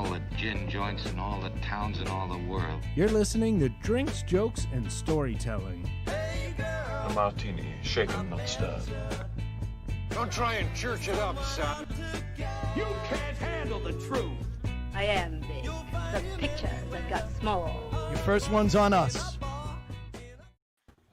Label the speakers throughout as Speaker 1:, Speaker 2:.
Speaker 1: all the gin joints in all the towns in all the world.
Speaker 2: You're listening to Drinks, Jokes, and Storytelling.
Speaker 3: A martini, shaken, not stirred.
Speaker 4: Don't try and church it up, son.
Speaker 5: You can't handle the truth.
Speaker 6: I am big. The picture that got small.
Speaker 2: Your first one's on us.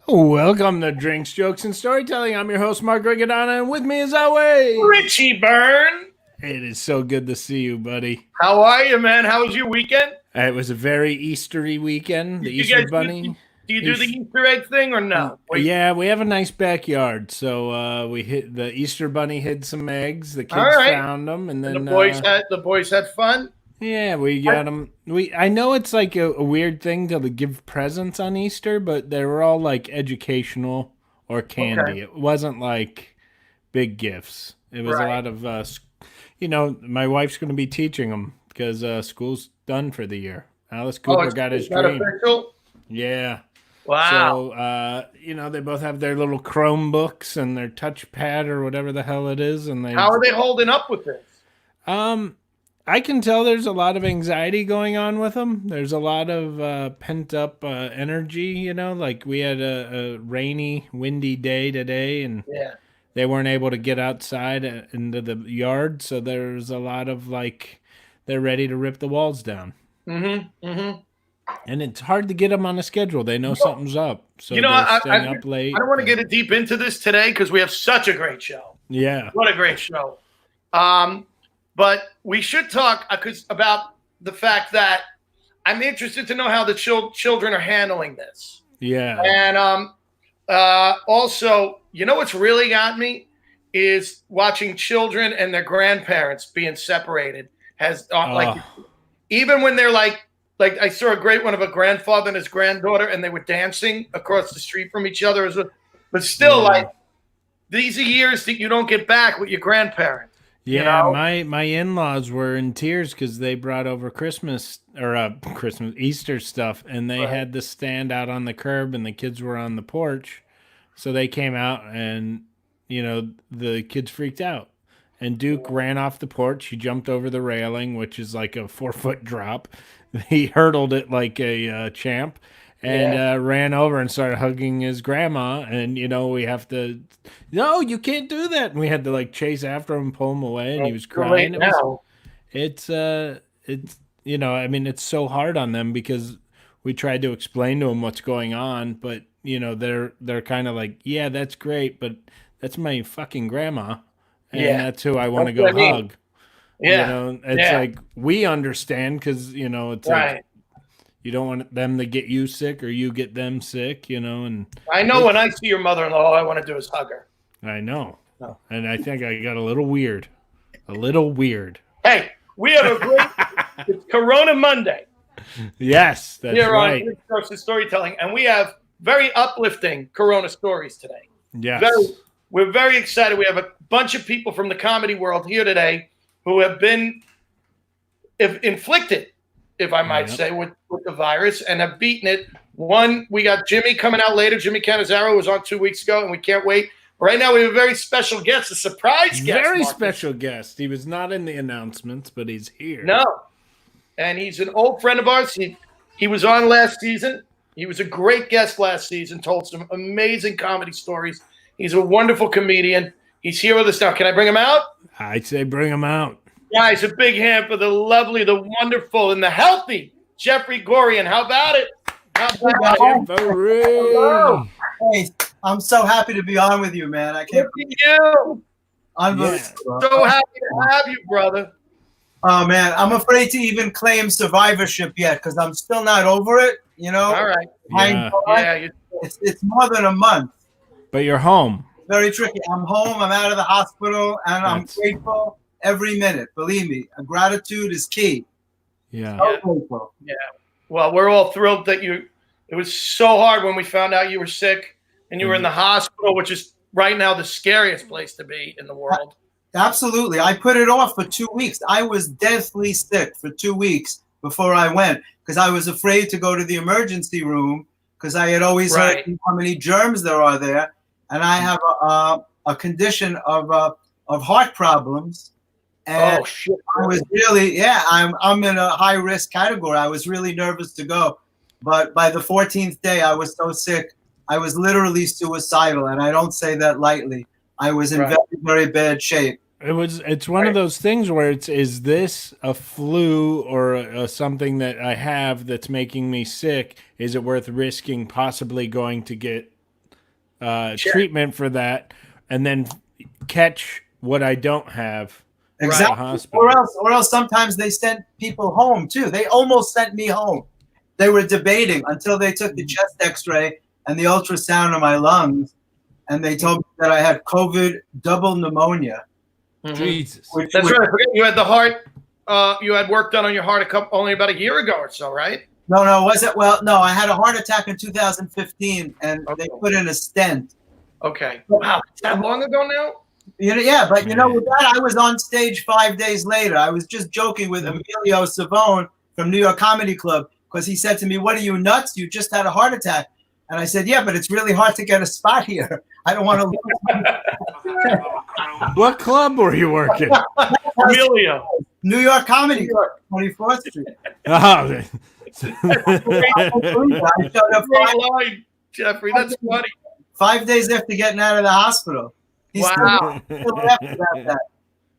Speaker 2: Welcome to Drinks, Jokes, and Storytelling. I'm your host, Mark Rigodana, and with me as always,
Speaker 5: Richie Byrne.
Speaker 2: It is so good to see you, buddy.
Speaker 5: How are you, man? How was your weekend?
Speaker 2: It was a very Eastery weekend. The Easter Bunny.
Speaker 5: Do you do the Easter egg thing or no?
Speaker 2: Yeah, we have a nice backyard, so we hit the Easter Bunny hid some eggs. The kids found them, and then
Speaker 5: the boys had fun.
Speaker 2: Yeah, we got them. I know it's like a weird thing to give presents on Easter, but they were all like educational or candy. Okay. It wasn't like big gifts. It was a lot of, my wife's going to be teaching them because school's done for the year. Alice Cooper got his dream. Official? Yeah.
Speaker 5: Wow.
Speaker 2: So, they both have their little Chromebooks and their touchpad or whatever the hell it is. And
Speaker 5: how are they holding up with this?
Speaker 2: I can tell there's a lot of anxiety going on with them. There's a lot of pent-up energy, like we had a rainy, windy day today, and they weren't able to get outside into the yard, so there's a lot of, they're ready to rip the walls down.
Speaker 5: Mm-hmm, mm-hmm.
Speaker 2: And it's hard to get them on a schedule. They know something's up, so they're staying up late.
Speaker 5: I don't want to get deep into this today because we have such a great show.
Speaker 2: Yeah.
Speaker 5: What a great show. But we should talk about the fact that I'm interested to know how the children are handling this.
Speaker 2: Yeah.
Speaker 5: And also, what's really got me is watching children and their grandparents being separated. Even when they're like I saw a great one of a grandfather and his granddaughter, and they were dancing across the street from each other. But still, these are years that you don't get back with your grandparents.
Speaker 2: Yeah, my in-laws were in tears because they brought over Easter stuff, and they had the stand out on the curb, and the kids were on the porch. So they came out, and the kids freaked out. And Duke ran off the porch. He jumped over the railing, which is like a 4-foot drop. He hurdled it like a champ. And ran over and started hugging his grandma, and we have to. No, you can't do that. And we had to chase after him, pull him away, and he was crying. It's so hard on them because we tried to explain to them what's going on, but they're kind of like, yeah, that's great, but that's my fucking grandma, and that's who I want to go hug.
Speaker 5: Yeah,
Speaker 2: it's like we understand because it's right. You don't want them to get you sick or you get them sick, and
Speaker 5: I know when I see your mother-in-law, all I want to do is hug her.
Speaker 2: I know. Oh. And I think I got a little weird.
Speaker 5: Hey, we have a great it's Corona Monday.
Speaker 2: Yes, that's right.
Speaker 5: Here on Storytelling, and we have very uplifting Corona stories today.
Speaker 2: Yes.
Speaker 5: We're very excited. We have a bunch of people from the comedy world here today who have been inflicted, if I might say, with the virus, and have beaten it. One, we got Jimmy coming out later. Jimmy Cannizarro was on 2 weeks ago, and we can't wait. Right now, we have a very special guest, a surprise guest.
Speaker 2: Very special guest. He was not in the announcements, but he's here.
Speaker 5: No, and he's an old friend of ours. He was on last season. He was a great guest last season, told some amazing comedy stories. He's a wonderful comedian. He's here with us now. Can I bring him out?
Speaker 2: I'd say bring him out.
Speaker 5: Guys, a big hand for the lovely, the wonderful, and the healthy Jeffery Gurian. How about it?
Speaker 2: Hello.
Speaker 7: Hey, I'm so happy to be on with you, man. I can't
Speaker 5: believe you.
Speaker 7: I'm
Speaker 5: so happy to have you, brother.
Speaker 7: Oh, man, I'm afraid to even claim survivorship yet because I'm still not over it,
Speaker 5: All right.
Speaker 7: It's more than a month.
Speaker 2: But you're home.
Speaker 7: Very tricky. I'm home. I'm out of the hospital, and I'm grateful every minute. Believe me, gratitude is key.
Speaker 2: Yeah.
Speaker 5: Yeah. Well, we're all thrilled that it was so hard when we found out you were sick and you were in the hospital, which is right now the scariest place to be in the world.
Speaker 7: Absolutely. I put it off for 2 weeks. I was deathly sick for 2 weeks before I went because I was afraid to go to the emergency room because I had always heard how many germs there are there. And I have a condition of heart problems. And
Speaker 5: Oh shit!
Speaker 7: I was really, I'm in a high risk category. I was really nervous to go, but by the 14th day, I was so sick. I was literally suicidal, and I don't say that lightly. I was in very, very bad shape.
Speaker 2: It's one of those things where is this a flu or something that I have that's making me sick? Is it worth risking possibly going to get treatment for that and then catch what I don't have?
Speaker 7: Exactly. Or else sometimes they sent people home too. They almost sent me home. They were debating until they took the chest x-ray and the ultrasound of my lungs, and they told me that I had COVID double pneumonia.
Speaker 2: Jesus.
Speaker 5: That's right. I forget you had the heart. You had work done on your heart only about a year ago or so, right?
Speaker 7: No, was it? Well, no, I had a heart attack in 2015, and they put in a stent.
Speaker 5: Okay. Wow, is that long ago now?
Speaker 7: Yeah, but with that, I was on stage 5 days later. I was just joking with Emilio Savone from New York Comedy Club because he said to me, "What are you, nuts? You just had a heart attack." And I said, "Yeah, but it's really hard to get a spot here. I don't want to lose."
Speaker 2: What club were you working?
Speaker 5: Emilio.
Speaker 7: New York Comedy Club, 24th Street.
Speaker 2: Oh,
Speaker 7: I showed up
Speaker 5: line, Jeffrey. That's funny.
Speaker 7: 5 days after getting out of the hospital.
Speaker 5: Wow.
Speaker 7: Still left about that.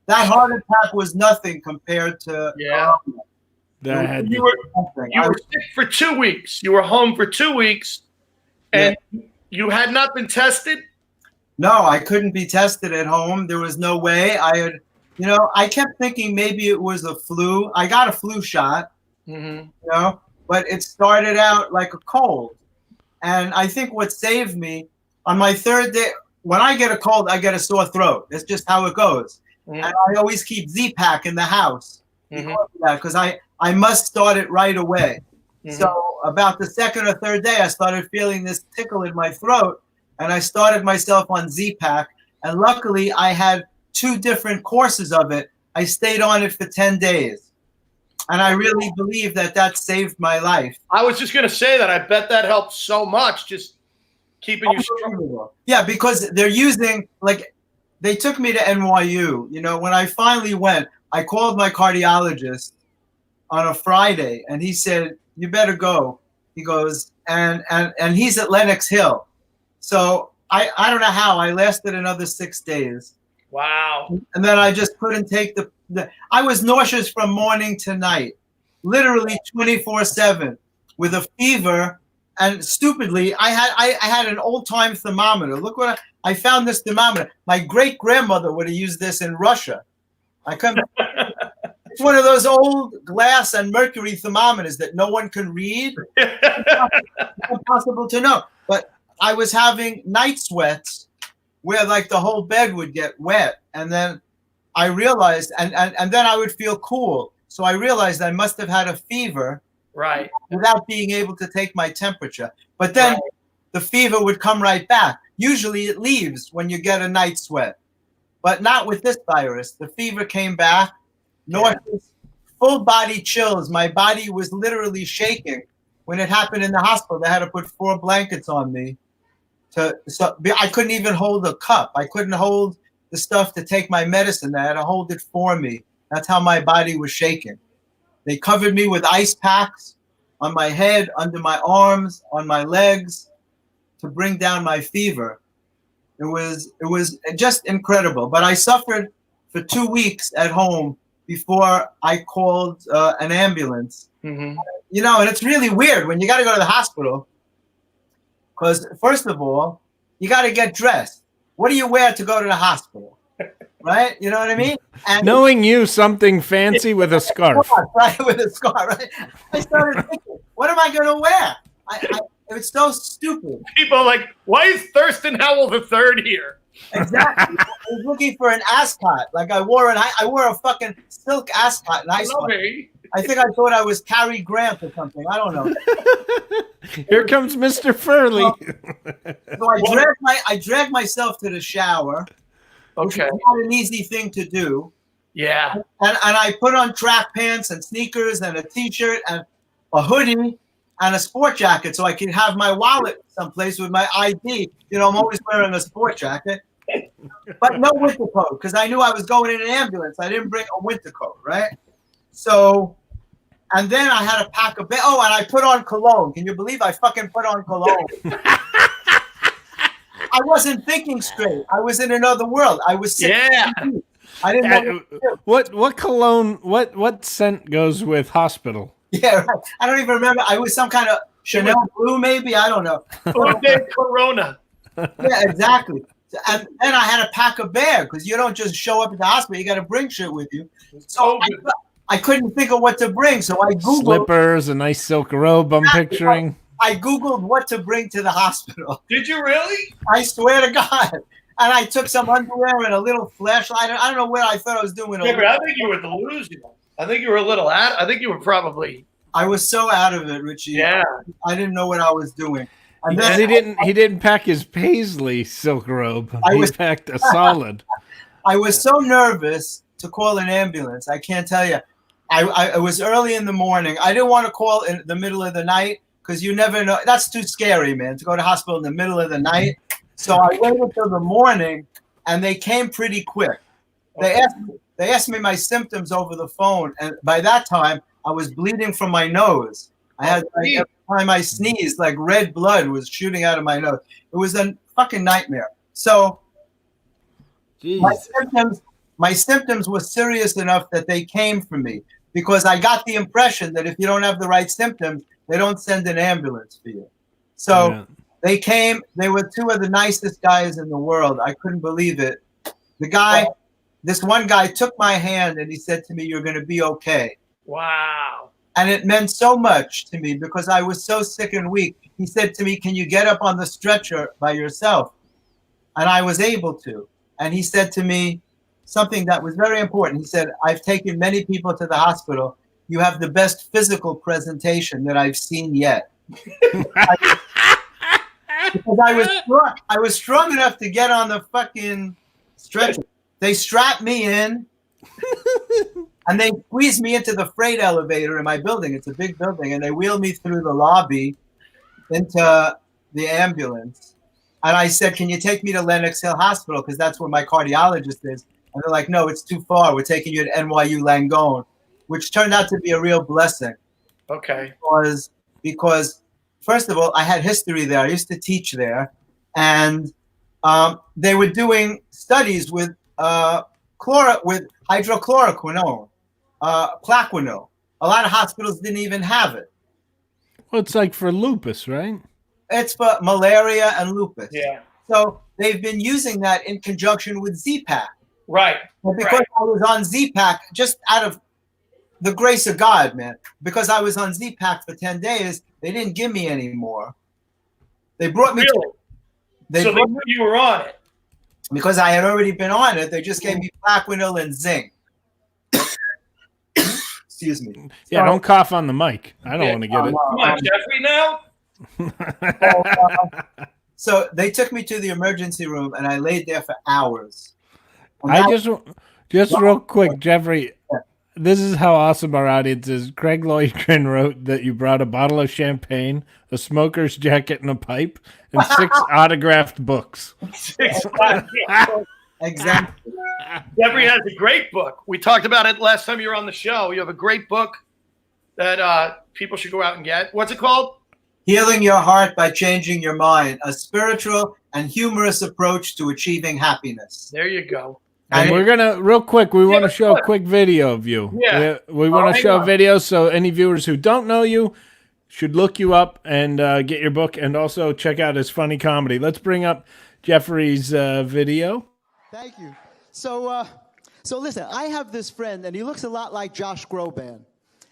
Speaker 7: That heart attack was nothing compared to.
Speaker 5: You were sick for 2 weeks. You were home for 2 weeks, and you had not been tested?
Speaker 7: No, I couldn't be tested at home. There was no way. I kept thinking maybe it was a flu. I got a flu shot, but it started out like a cold. And I think what saved me on my third day, when I get a cold, I get a sore throat. That's just how it goes. And I always keep Z-Pack in the house because I must start it right away. So about the second or third day, I started feeling this tickle in my throat, and I started myself on Z-Pack. And luckily, I had 2 different courses of it. I stayed on it for 10 days. And I really believe that saved my life.
Speaker 5: I was just going to say that. I bet that helped so much, just keeping you strong.
Speaker 7: Yeah, because they're using, they took me to NYU. When I finally went, I called my cardiologist on a Friday, and he said, "You better go." He goes, and he's at Lenox Hill. So I don't know how I lasted another 6 days.
Speaker 5: Wow.
Speaker 7: And then I just couldn't take I was nauseous from morning to night, literally 24/7 with a fever. And stupidly, I had an old-time thermometer. Look what I found this thermometer. My great-grandmother would have used this in Russia. It's one of those old glass and mercury thermometers that no one can read. It's impossible to know. But I was having night sweats where the whole bed would get wet. And then I realized, and then I would feel cool. So I realized I must have had a fever.
Speaker 5: Right.
Speaker 7: Without being able to take my temperature. But then the fever would come right back. Usually it leaves when you get a night sweat. But not with this virus. The fever came back. Nauseous, full body chills. My body was literally shaking. When it happened in the hospital, they had to put 4 blankets on me. I couldn't even hold a cup. I couldn't hold the stuff to take my medicine. They had to hold it for me. That's how my body was shaking. They covered me with ice packs on my head, under my arms, on my legs to bring down my fever. It was just incredible. But I suffered for 2 weeks at home before I called an ambulance. And it's really weird when you got to go to the hospital because, first of all, you got to get dressed. What do you wear to go to the hospital? Right? You know what I mean? And
Speaker 2: knowing you, something fancy with a scarf.
Speaker 7: Right, with a scarf, right? I started thinking, what am I going to wear? It was so stupid.
Speaker 5: People are like, why is Thurston Howell III here?
Speaker 7: Exactly. I was looking for an ascot. I wore a fucking silk ascot in high school. I think I thought I was Cary Grant or something. I don't know.
Speaker 2: Here comes Mr. Furley.
Speaker 7: So I dragged myself to the shower.
Speaker 5: Okay.
Speaker 7: Which was not an easy thing to do.
Speaker 5: Yeah.
Speaker 7: And I put on track pants and sneakers and a t-shirt and a hoodie and a sport jacket so I could have my wallet someplace with my ID. I'm always wearing a sport jacket. but no winter coat because I knew I was going in an ambulance. I didn't bring a winter coat, right? So, and then I had to pack a bag. Oh, and I put on cologne. Can you believe I fucking put on cologne? I wasn't thinking straight. I was in another world. I was sick.
Speaker 5: Yeah.
Speaker 7: I didn't know
Speaker 2: what cologne, what scent goes with hospital?
Speaker 7: Yeah, right. I don't even remember. I was some kind of Chanel blue, maybe. I don't know.
Speaker 5: Corona.
Speaker 7: Yeah, exactly. And then I had to pack a bag because you don't just show up at the hospital. You got to bring shit with you. So I couldn't think of what to bring. So I Googled.
Speaker 2: Slippers, a nice silk robe I'm picturing.
Speaker 7: I Googled what to bring to the hospital.
Speaker 5: Did you really?
Speaker 7: I swear to God. And I took some underwear and a little flashlight. I don't know what I thought I was doing.
Speaker 5: Yeah, but I think you were delusional. I think you were a little I think you were probably.
Speaker 7: I was so out of it, Richie.
Speaker 5: Yeah.
Speaker 7: I didn't know what I was doing. And
Speaker 2: then he didn't pack his paisley silk robe. He packed a solid.
Speaker 7: I was so nervous to call an ambulance. I can't tell you. I was early in the morning. I didn't want to call in the middle of the night because you never know. That's too scary, man, to go to hospital in the middle of the night. So I waited till the morning, and they came pretty quick. They asked me my symptoms over the phone, and by that time, I was bleeding from my nose. I had every time I sneezed, like red blood was shooting out of my nose. It was a fucking nightmare. So my symptoms were serious enough that they came for me because I got the impression that if you don't have the right symptoms, they don't send an ambulance for you. So they came. They were two of the nicest guys in the world. I couldn't believe it. This one guy took my hand and he said to me, "You're going to be okay."
Speaker 5: Wow.
Speaker 7: And it meant so much to me because I was so sick and weak. He said to me, "Can you get up on the stretcher by yourself?" And I was able to. And he said to me something that was very important. He said, "I've taken many people to the hospital. You have the best physical presentation that I've seen yet." Because I was strong enough to get on the fucking stretcher. They strapped me in. And they squeezed me into the freight elevator in my building. It's a big building. And they wheeled me through the lobby into the ambulance. And I said, "Can you take me to Lenox Hill Hospital? Because that's where my cardiologist is." And they're like, "No, it's too far. We're taking you to NYU Langone," which turned out to be a real blessing.
Speaker 5: Okay.
Speaker 7: Because first of all, I had history there. I used to teach there. And they were doing studies with hydrochloroquinone. Plaquenil. A lot of hospitals didn't even have it.
Speaker 2: Well, it's like for lupus, right?
Speaker 7: It's for malaria and lupus.
Speaker 5: Yeah.
Speaker 7: So they've been using that in conjunction with Z-Pak.
Speaker 5: Right.
Speaker 7: But because I was on Z-Pak, just out of the grace of God, man, because I was on Z-Pak for 10 days, they didn't give me any more. They brought me.
Speaker 5: Really? They knew you were on it.
Speaker 7: Because I had already been on it, they just gave me Plaquenil and zinc. Excuse me.
Speaker 2: Yeah, don't cough on the mic. I don't want to get it.
Speaker 5: Come on, Jeffrey, now.
Speaker 7: So they took me to the emergency room, and I laid there for hours.
Speaker 2: Just real quick, Jeffrey, this is how awesome our audience is. Craig Lloydgren wrote that you brought a bottle of champagne, a smoker's jacket, and a pipe, and 6 autographed books.
Speaker 7: Exactly.
Speaker 5: Jeffrey has a great book. We talked about it last time you were on the show. You have a great book that people should go out and get. What's it called?
Speaker 7: Healing Your Heart by Changing Your Mind, a spiritual and humorous approach to achieving happiness.
Speaker 5: There you go.
Speaker 2: And we're going to, real quick, we want to show a quick video of you.
Speaker 5: Yeah.
Speaker 2: We want to show a video so any viewers who don't know you should look you up and get your book and also check out his funny comedy. Let's bring up Jeffrey's video.
Speaker 8: Thank you. So listen, I have this friend, and he looks a lot like Josh Groban.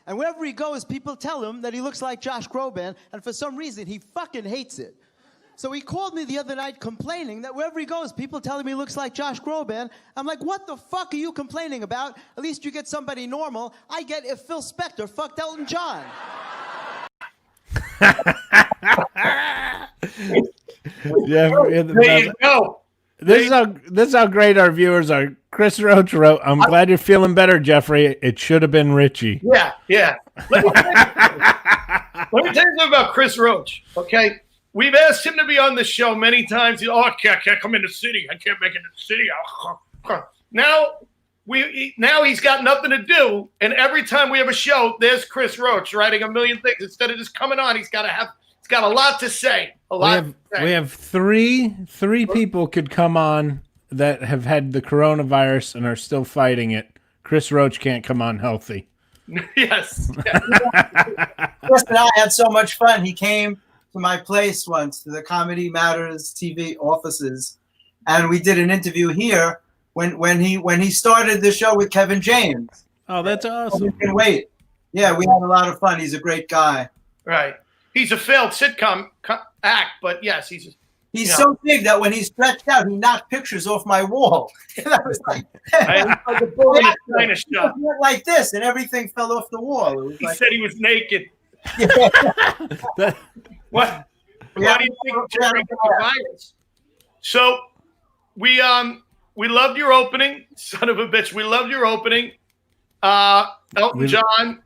Speaker 8: And wherever he goes, people tell him that he looks like Josh Groban, and for some reason, he fucking hates it. So he called me the other night complaining that wherever he goes, people tell him he looks like Josh Groban. I'm like, what the fuck are you complaining about? At least you get somebody normal. I get if Phil Spector fucked Elton John.
Speaker 5: There you go.
Speaker 2: This is how great our viewers are. Chris Roach wrote, "I'm glad you're feeling better, Jeffrey. It should have been Richie."
Speaker 5: Yeah. Let me tell you something about Chris Roach, okay? we've asked him to be on the show many times. I can't come in the city. I can't make it in the city. Now he's got nothing to do, and every time we have a show, there's Chris Roach writing a million things instead of just coming on. He's got a lot to say.
Speaker 2: We have three people could come on that have had the coronavirus and are still fighting it. Chris Roach can't come on healthy.
Speaker 5: Yes.
Speaker 7: Chris and I had so much fun. He came to my place once, to the Comedy Matters TV offices, and we did an interview here when he started the show with Kevin James.
Speaker 2: Oh, that's awesome.
Speaker 7: Can wait. Yeah, we had a lot of fun. He's a great guy.
Speaker 5: Right. He's a failed sitcom act, but yes, he's
Speaker 7: so big that when he stretched out, he knocked pictures off my wall. And I was like, like this, and everything fell off the wall.
Speaker 5: He said he was naked. What? Why do you think Jerry got the virus? So we loved your opening, son of a bitch. We loved your opening. Elton John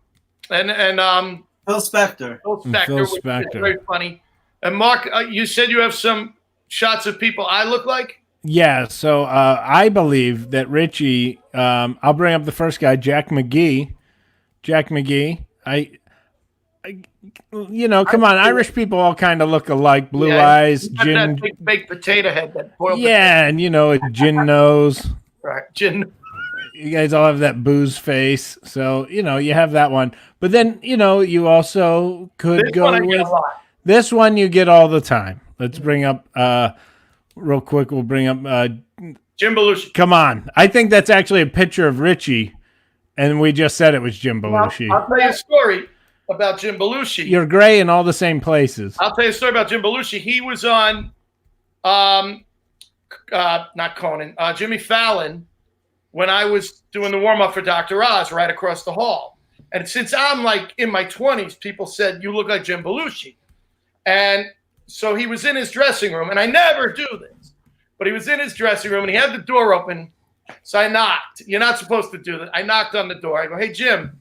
Speaker 5: and
Speaker 7: Phil Spector.
Speaker 2: Phil Spector.
Speaker 5: Very funny. And Mark, you said you have some shots of people I look like?
Speaker 2: Yeah, so I believe that Richie, I'll bring up the first guy, Jack McGee. Come on, Irish people all kind of look alike, blue eyes, gin.
Speaker 5: That big baked potato head, that boiled potato.
Speaker 2: And a gin nose.
Speaker 5: Right, gin.
Speaker 2: You guys all have that booze face, so you have that one. But then you also could go with this one. You get all the time. Let's bring up real quick. We'll bring up
Speaker 5: Jim Belushi.
Speaker 2: Come on, I think that's actually a picture of Richie, and we just said it was Jim Belushi.
Speaker 5: I'll tell you a story about Jim Belushi.
Speaker 2: You're gray in all the same places.
Speaker 5: I'll tell you a story about Jim Belushi. He was on, not Conan, Jimmy Fallon, when I was doing the warm-up for Dr. Oz right across the hall. And since I'm like in my 20s, people said, you look like Jim Belushi. And so he was in his dressing room, and I never do this, but he was in his dressing room, and he had the door open, so I knocked. You're not supposed to do that. I knocked on the door. I go, hey, Jim.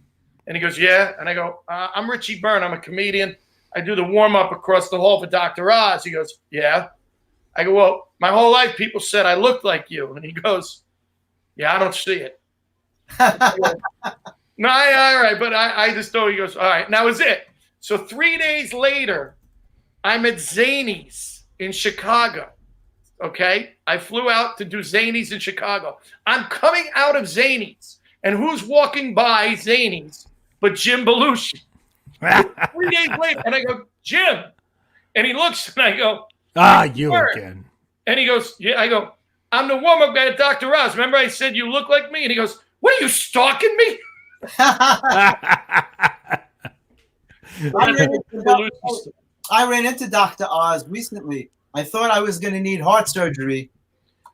Speaker 5: And he goes, yeah. And I go, I'm Richie Byrne. I'm a comedian. I do the warm-up across the hall for Dr. Oz. He goes, yeah. I go, well, my whole life people said I looked like you. And he goes, yeah, I don't see it. No, all right, but I just know. He goes, all right, now is it. So 3 days later, I'm at Zanies in Chicago, okay? I flew out to do Zanies in Chicago. I'm coming out of Zanies, and who's walking by Zanies but Jim Belushi? 3 days later, and I go, Jim. And he looks, and I go,
Speaker 2: you again.
Speaker 5: And he goes, yeah. I go, I'm the warm-up guy at Dr. Oz. Remember I said you look like me? And he goes, what, are you stalking me?
Speaker 7: I ran into Dr. Oz recently. I thought I was going to need heart surgery,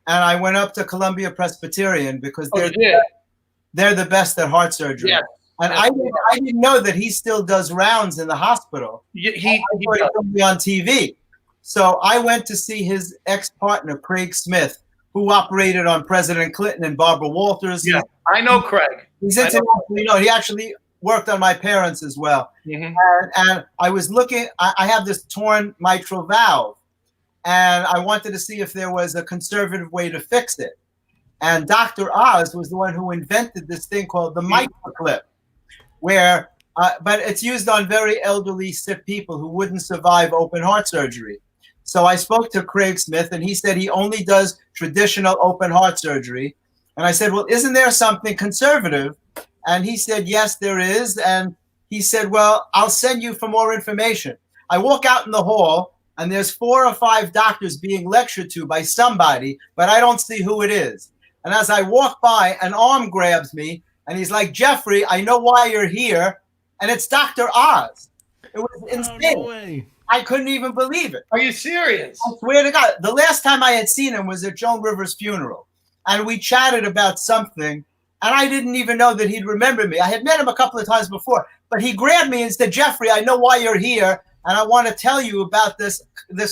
Speaker 7: and I went up to Columbia Presbyterian because they're the best at heart surgery.
Speaker 5: Yeah.
Speaker 7: And I didn't know that he still does rounds in the hospital.
Speaker 5: He
Speaker 7: would be on TV. So I went to see his ex-partner, Craig Smith, who operated on President Clinton and Barbara Walters.
Speaker 5: Yeah, I know Craig.
Speaker 7: He's internationally known. He actually worked on my parents as well.
Speaker 5: Mm-hmm.
Speaker 7: And I was looking, I have this torn mitral valve, and I wanted to see if there was a conservative way to fix it. And Dr. Oz was the one who invented this thing called the MitraClip, where, but it's used on very elderly, sick people who wouldn't survive open heart surgery. So I spoke to Craig Smith, and he said he only does traditional open heart surgery. And I said, well, isn't there something conservative? And he said, yes, there is. And he said, well, I'll send you for more information. I walk out in the hall, and there's 4 or 5 doctors being lectured to by somebody, but I don't see who it is. And as I walk by, an arm grabs me, and he's like, Jeffrey, I know why you're here. And it's Dr. Oz. It was insane.
Speaker 2: No way.
Speaker 7: I couldn't even believe it.
Speaker 5: Are you serious?
Speaker 7: I swear to God. The last time I had seen him was at Joan Rivers' funeral. And we chatted about something, and I didn't even know that he'd remember me. I had met him a couple of times before, but he grabbed me and said, Jeffrey, I know why you're here, and I want to tell you about this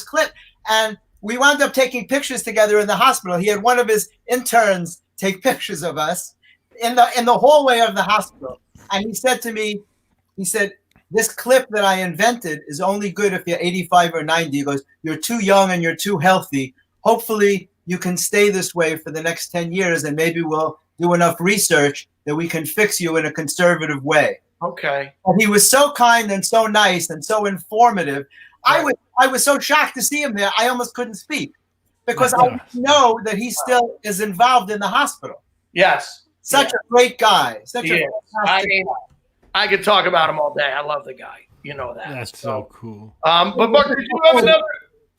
Speaker 7: clip. And we wound up taking pictures together in the hospital. He had one of his interns take pictures of us in the hallway of the hospital. And he said to me, he said, this clip that I invented is only good if you're 85 or 90. He goes, you're too young and you're too healthy. Hopefully you can stay this way for the next 10 years, and maybe we'll do enough research that we can fix you in a conservative way.
Speaker 5: Okay.
Speaker 7: And he was so kind and so nice and so informative. Right. I was so shocked to see him there. I almost couldn't speak because I know that he still is involved in the hospital.
Speaker 5: Yes.
Speaker 7: Such a great guy. Such a
Speaker 5: I mean, I could talk about him all day. I love the guy. You know that.
Speaker 2: That's so cool.
Speaker 5: But Mark, did you have another?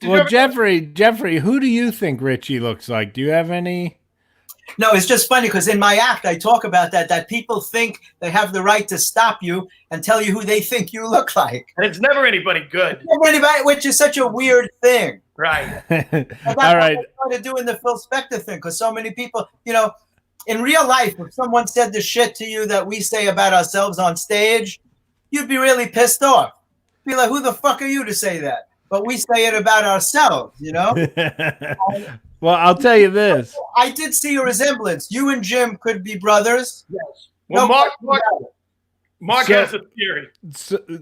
Speaker 2: Well, Jeffrey, who do you think Richie looks like? Do you have any?
Speaker 7: No, it's just funny because in my act, I talk about that people think they have the right to stop you and tell you who they think you look like.
Speaker 5: And it's never anybody good.
Speaker 7: Never anybody, which is such a weird thing.
Speaker 5: Right.
Speaker 2: All right.
Speaker 7: What I do in the Phil Spector thing, because so many people, you know, in real life, if someone said the shit to you that we say about ourselves on stage, you'd be really pissed off. Be like, who the fuck are you to say that? But we say it about ourselves, you know?
Speaker 2: Well, I'll tell you this.
Speaker 7: I did see a resemblance. You and Jim could be brothers.
Speaker 5: Yes. Well, Mark has a theory.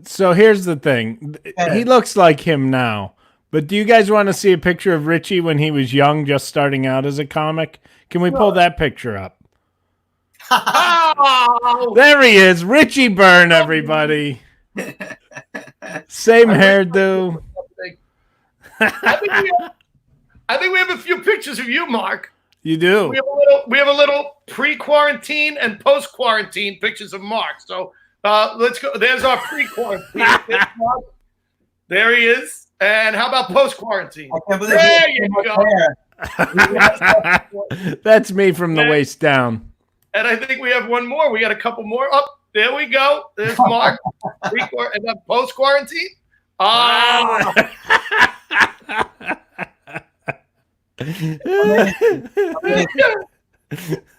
Speaker 2: So here's the thing. He looks like him now. But do you guys want to see a picture of Richie when he was young, just starting out as a comic? Can we pull that picture up?
Speaker 5: Oh!
Speaker 2: There he is. Richie Byrne, everybody. Same hairdo.
Speaker 5: I think we have a few pictures of you, Mark.
Speaker 2: You do.
Speaker 5: We have a little pre-quarantine and post-quarantine pictures of Mark. So let's go. There's our pre-quarantine. There he is. And how about post-quarantine? There you go.
Speaker 2: That's me from the waist down.
Speaker 5: And I think we have one more. We got a couple more. Oh, there we go. There's Mark. And then post-quarantine.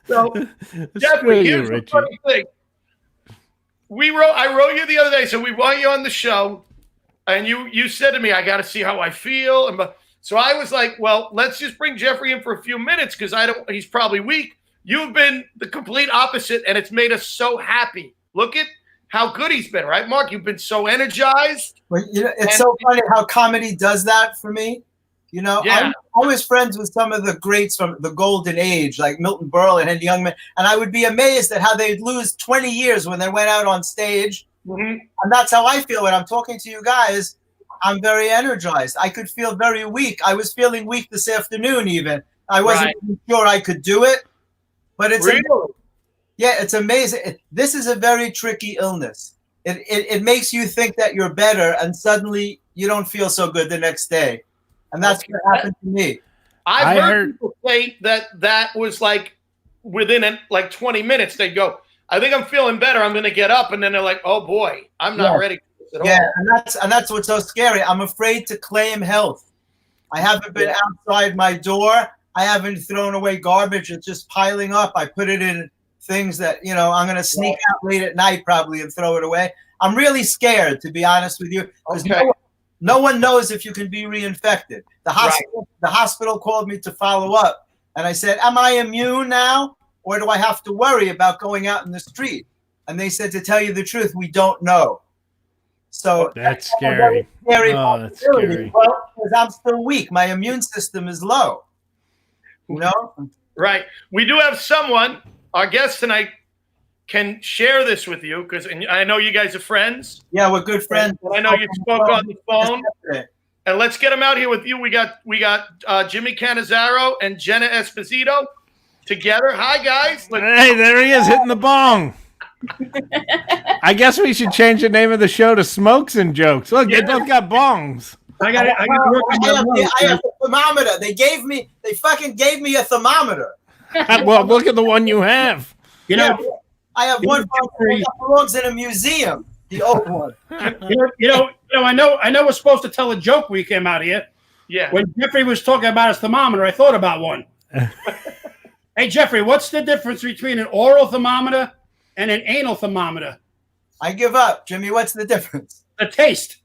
Speaker 5: So, Jeffrey, here's the funny thing. I wrote you the other day, so we want you on the show, and you said to me, I got to see how I feel. So I was like, well, let's just bring Jeffrey in for a few minutes because he's probably weak. You've been the complete opposite, and it's made us so happy. Look at how good he's been, right, Mark? You've been so energized.
Speaker 7: Well, you know, it's so funny how comedy does that for me. You know,
Speaker 5: yeah.
Speaker 7: I was friends with some of the greats from the golden age, like Milton Berle and Henry Youngman, and I would be amazed at how they'd lose 20 years when they went out on stage.
Speaker 5: Mm-hmm.
Speaker 7: And that's how I feel when I'm talking to you guys. I'm very energized. I could feel very weak. I was feeling weak this afternoon even. I wasn't even sure I could do it. But it's
Speaker 5: really?
Speaker 7: Yeah, it's amazing. This is a very tricky illness. It makes you think that you're better, and suddenly you don't feel so good the next day. And that's what happened to me.
Speaker 5: I've heard people say that was like within like 20 minutes, they'd go, I think I'm feeling better. I'm going to get up. And then they're like, oh, boy, I'm not ready for this at all.
Speaker 7: Yeah, and that's what's so scary. I'm afraid to claim health. I haven't been outside my door. I haven't thrown away garbage. It's just piling up. I put it in things that, you know, I'm going to sneak out late at night probably and throw it away. I'm really scared, to be honest with you. Because no one knows if you can be reinfected. The hospital called me to follow up. And I said, am I immune now? Or do I have to worry about going out in the street? And they said, to tell you the truth, we don't know. So
Speaker 2: that's scary.
Speaker 7: Oh, that's scary. Well, because I'm still weak. My immune system is low. You know?
Speaker 5: Right. We do have someone, our guest tonight, can share this with you because I know you guys are friends.
Speaker 7: Yeah, we're good friends.
Speaker 5: I know you spoke on the phone. And let's get them out here with you. We got Jimmy Cannizaro and Jenna Esposito together. Hi, guys.
Speaker 2: Hey, there he is hitting the bong. I guess we should change the name of the show to Smokes and Jokes. Look, they both got bongs.
Speaker 7: I have a thermometer. They fucking gave me a thermometer.
Speaker 2: Well, look at the one you have.
Speaker 7: You know, I have one that belongs in a museum. The old one.
Speaker 9: I know we're supposed to tell a joke when we came out here.
Speaker 5: Yeah.
Speaker 9: When Jeffrey was talking about his thermometer, I thought about one. Hey, Jeffrey, what's the difference between an oral thermometer and an anal thermometer?
Speaker 7: I give up, Jimmy. What's the difference?
Speaker 9: The taste.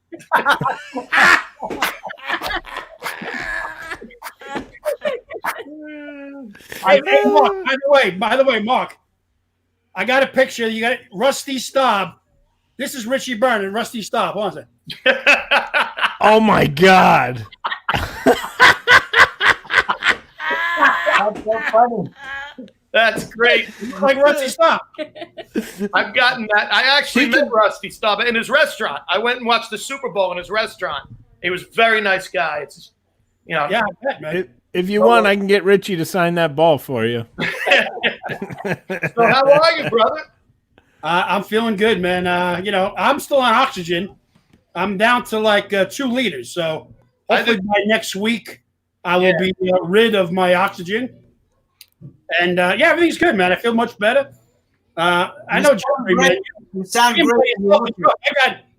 Speaker 9: Hey, Mark, by the way, Mark, I got a picture. You got Rusty Staub This is Richie Byrne and Rusty Stop. Hold on a second.
Speaker 2: Oh my God.
Speaker 7: That's so funny.
Speaker 5: That's great.
Speaker 9: Like Rusty Stop.
Speaker 5: I've gotten that. I actually met Rusty Staub in his restaurant. I went and watched the Super Bowl in his restaurant. He was a very nice guy. It's, you know.
Speaker 9: Yeah, I bet, man.
Speaker 2: If you want, I can get Richie to sign that ball for you.
Speaker 5: So how are you, brother?
Speaker 9: I'm feeling good, man. You know, I'm still on oxygen. I'm down to like 2 liters. So hopefully by next week, I will be rid of my oxygen. And yeah, everything's good, man. I feel much better. I know Jeffrey, man.
Speaker 7: You sound great.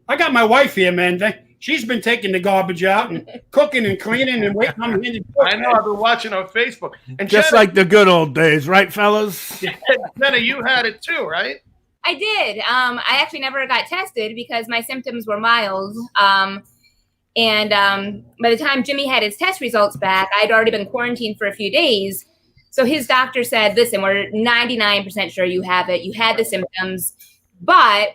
Speaker 9: I got my wife here, man. She's been taking the garbage out and cooking and cleaning and waiting on me.
Speaker 5: I know. I've been watching on Facebook. And
Speaker 2: Just
Speaker 5: Jenna,
Speaker 2: like the good old days, right, fellas?
Speaker 5: Jenna, you had it too, right?
Speaker 10: I did. I actually never got tested because my symptoms were mild. And by the time Jimmy had his test results back, I'd already been quarantined for a few days. So his doctor said, listen, we're 99% sure you have it. You had the symptoms, but,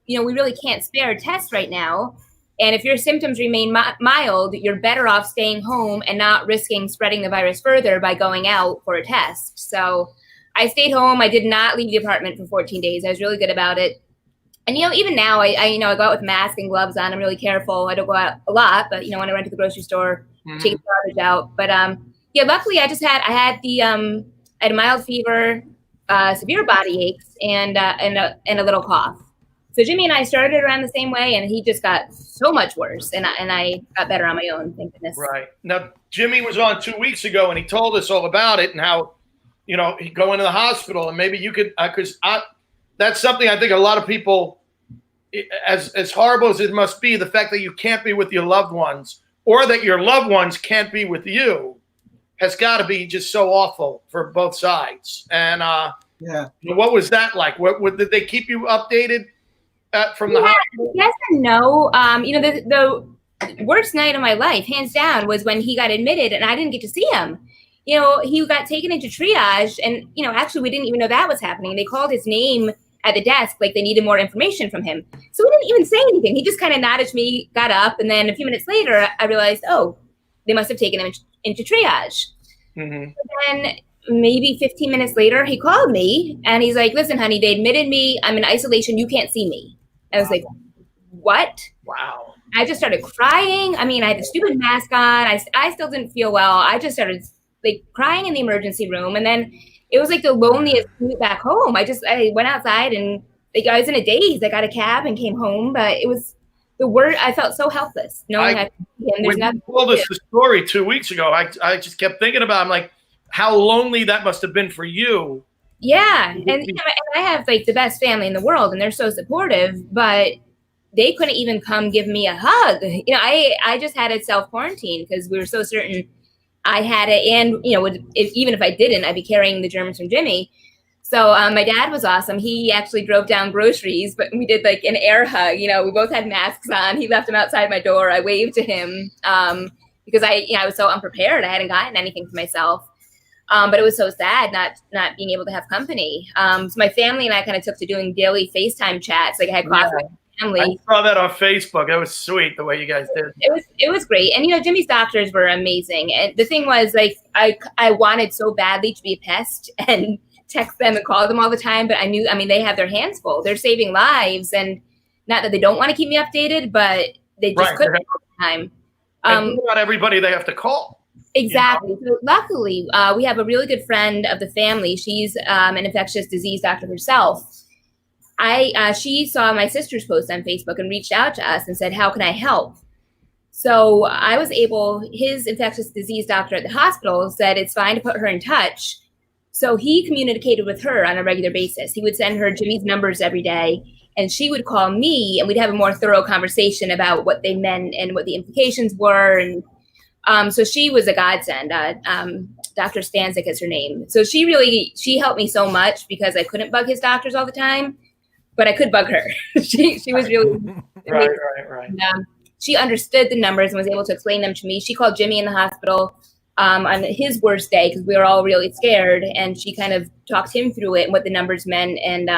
Speaker 10: you know, we really can't spare a test right now. And if your symptoms remain mild, you're better off staying home and not risking spreading the virus further by going out for a test. So I stayed home. I did not leave the apartment for 14 days. I was really good about it. And, you know, even now, I go out with mask and gloves on. I'm really careful. I don't go out a lot, but, you know, when I went to the grocery store, taking the garbage out. But, yeah, luckily I had a mild fever, severe body aches, and a little cough. So Jimmy and I started around the same way, and he just got so much worse, and I got better on my own, thank goodness.
Speaker 5: Right. Now, Jimmy was on 2 weeks ago, and he told us all about it and how, you know, he'd go into the hospital, and maybe you could, because that's something I think a lot of people, as horrible as it must be, the fact that you can't be with your loved ones or that your loved ones can't be with you has got to be just so awful for both sides. And what was that like? What did they keep you updated from the hospital?
Speaker 10: Yes and no. You know, the worst night of my life, hands down, was when he got admitted and I didn't get to see him. You know, he got taken into triage, and, you know, actually we didn't even know that was happening. They called his name at the desk like they needed more information from him. So we didn't even say anything. He just kind of nodded to me, got up, and then a few minutes later I realized, oh, they must have taken him into triage. Mm-hmm. Then maybe 15 minutes later, he called me and he's like, listen, honey, they admitted me. I'm in isolation. You can't see me. I was like, what?
Speaker 5: Wow.
Speaker 10: I just started crying. I mean, I had the stupid mask on. I still didn't feel well. I just started like crying in the emergency room. And then it was like the loneliest commute back home. I went outside and like I was in a daze. I got a cab and came home, but it was the word. I felt so helpless. Knowing
Speaker 5: when you told us the story 2 weeks ago, I just kept thinking about, I'm like, how lonely that must have been for you.
Speaker 10: Yeah. And, you know, I have like the best family in the world and they're so supportive, but they couldn't even come give me a hug. You know, I just had to self-quarantine because we were so certain I had it. And, you know, even if I didn't, I'd be carrying the germs from Jimmy. So my dad was awesome. He actually drove down groceries, but we did like an air hug. You know, we both had masks on. He left them outside my door. I waved to him because I was so unprepared. I hadn't gotten anything for myself. But it was so sad not being able to have company. So my family and I kind of took to doing daily FaceTime chats. Like I had coffee with my family.
Speaker 5: I saw that on Facebook. It was sweet the way you guys did.
Speaker 10: It was great. And, you know, Jimmy's doctors were amazing. And the thing was, like, I wanted so badly to be a pest and text them and call them all the time. But they have their hands full. They're saving lives. And not that they don't want to keep me updated, but they just couldn't all the time.
Speaker 5: Not everybody they have to call.
Speaker 10: Exactly. So luckily, we have a really good friend of the family. She's an infectious disease doctor herself. She saw my sister's post on Facebook and reached out to us and said, how can I help? So I was his infectious disease doctor at the hospital said it's fine to put her in touch. So he communicated with her on a regular basis. He would send her Jimmy's numbers every day, and she would call me, and we'd have a more thorough conversation about what they meant and what the implications were. And so she was a godsend. Dr. Stanzik is her name. So she helped me so much because I couldn't bug his doctors all the time, but I could bug her. she was really
Speaker 5: right.
Speaker 10: And, she understood the numbers and was able to explain them to me. She called Jimmy in the hospital on his worst day because we were all really scared, and she kind of talked him through it and what the numbers meant. And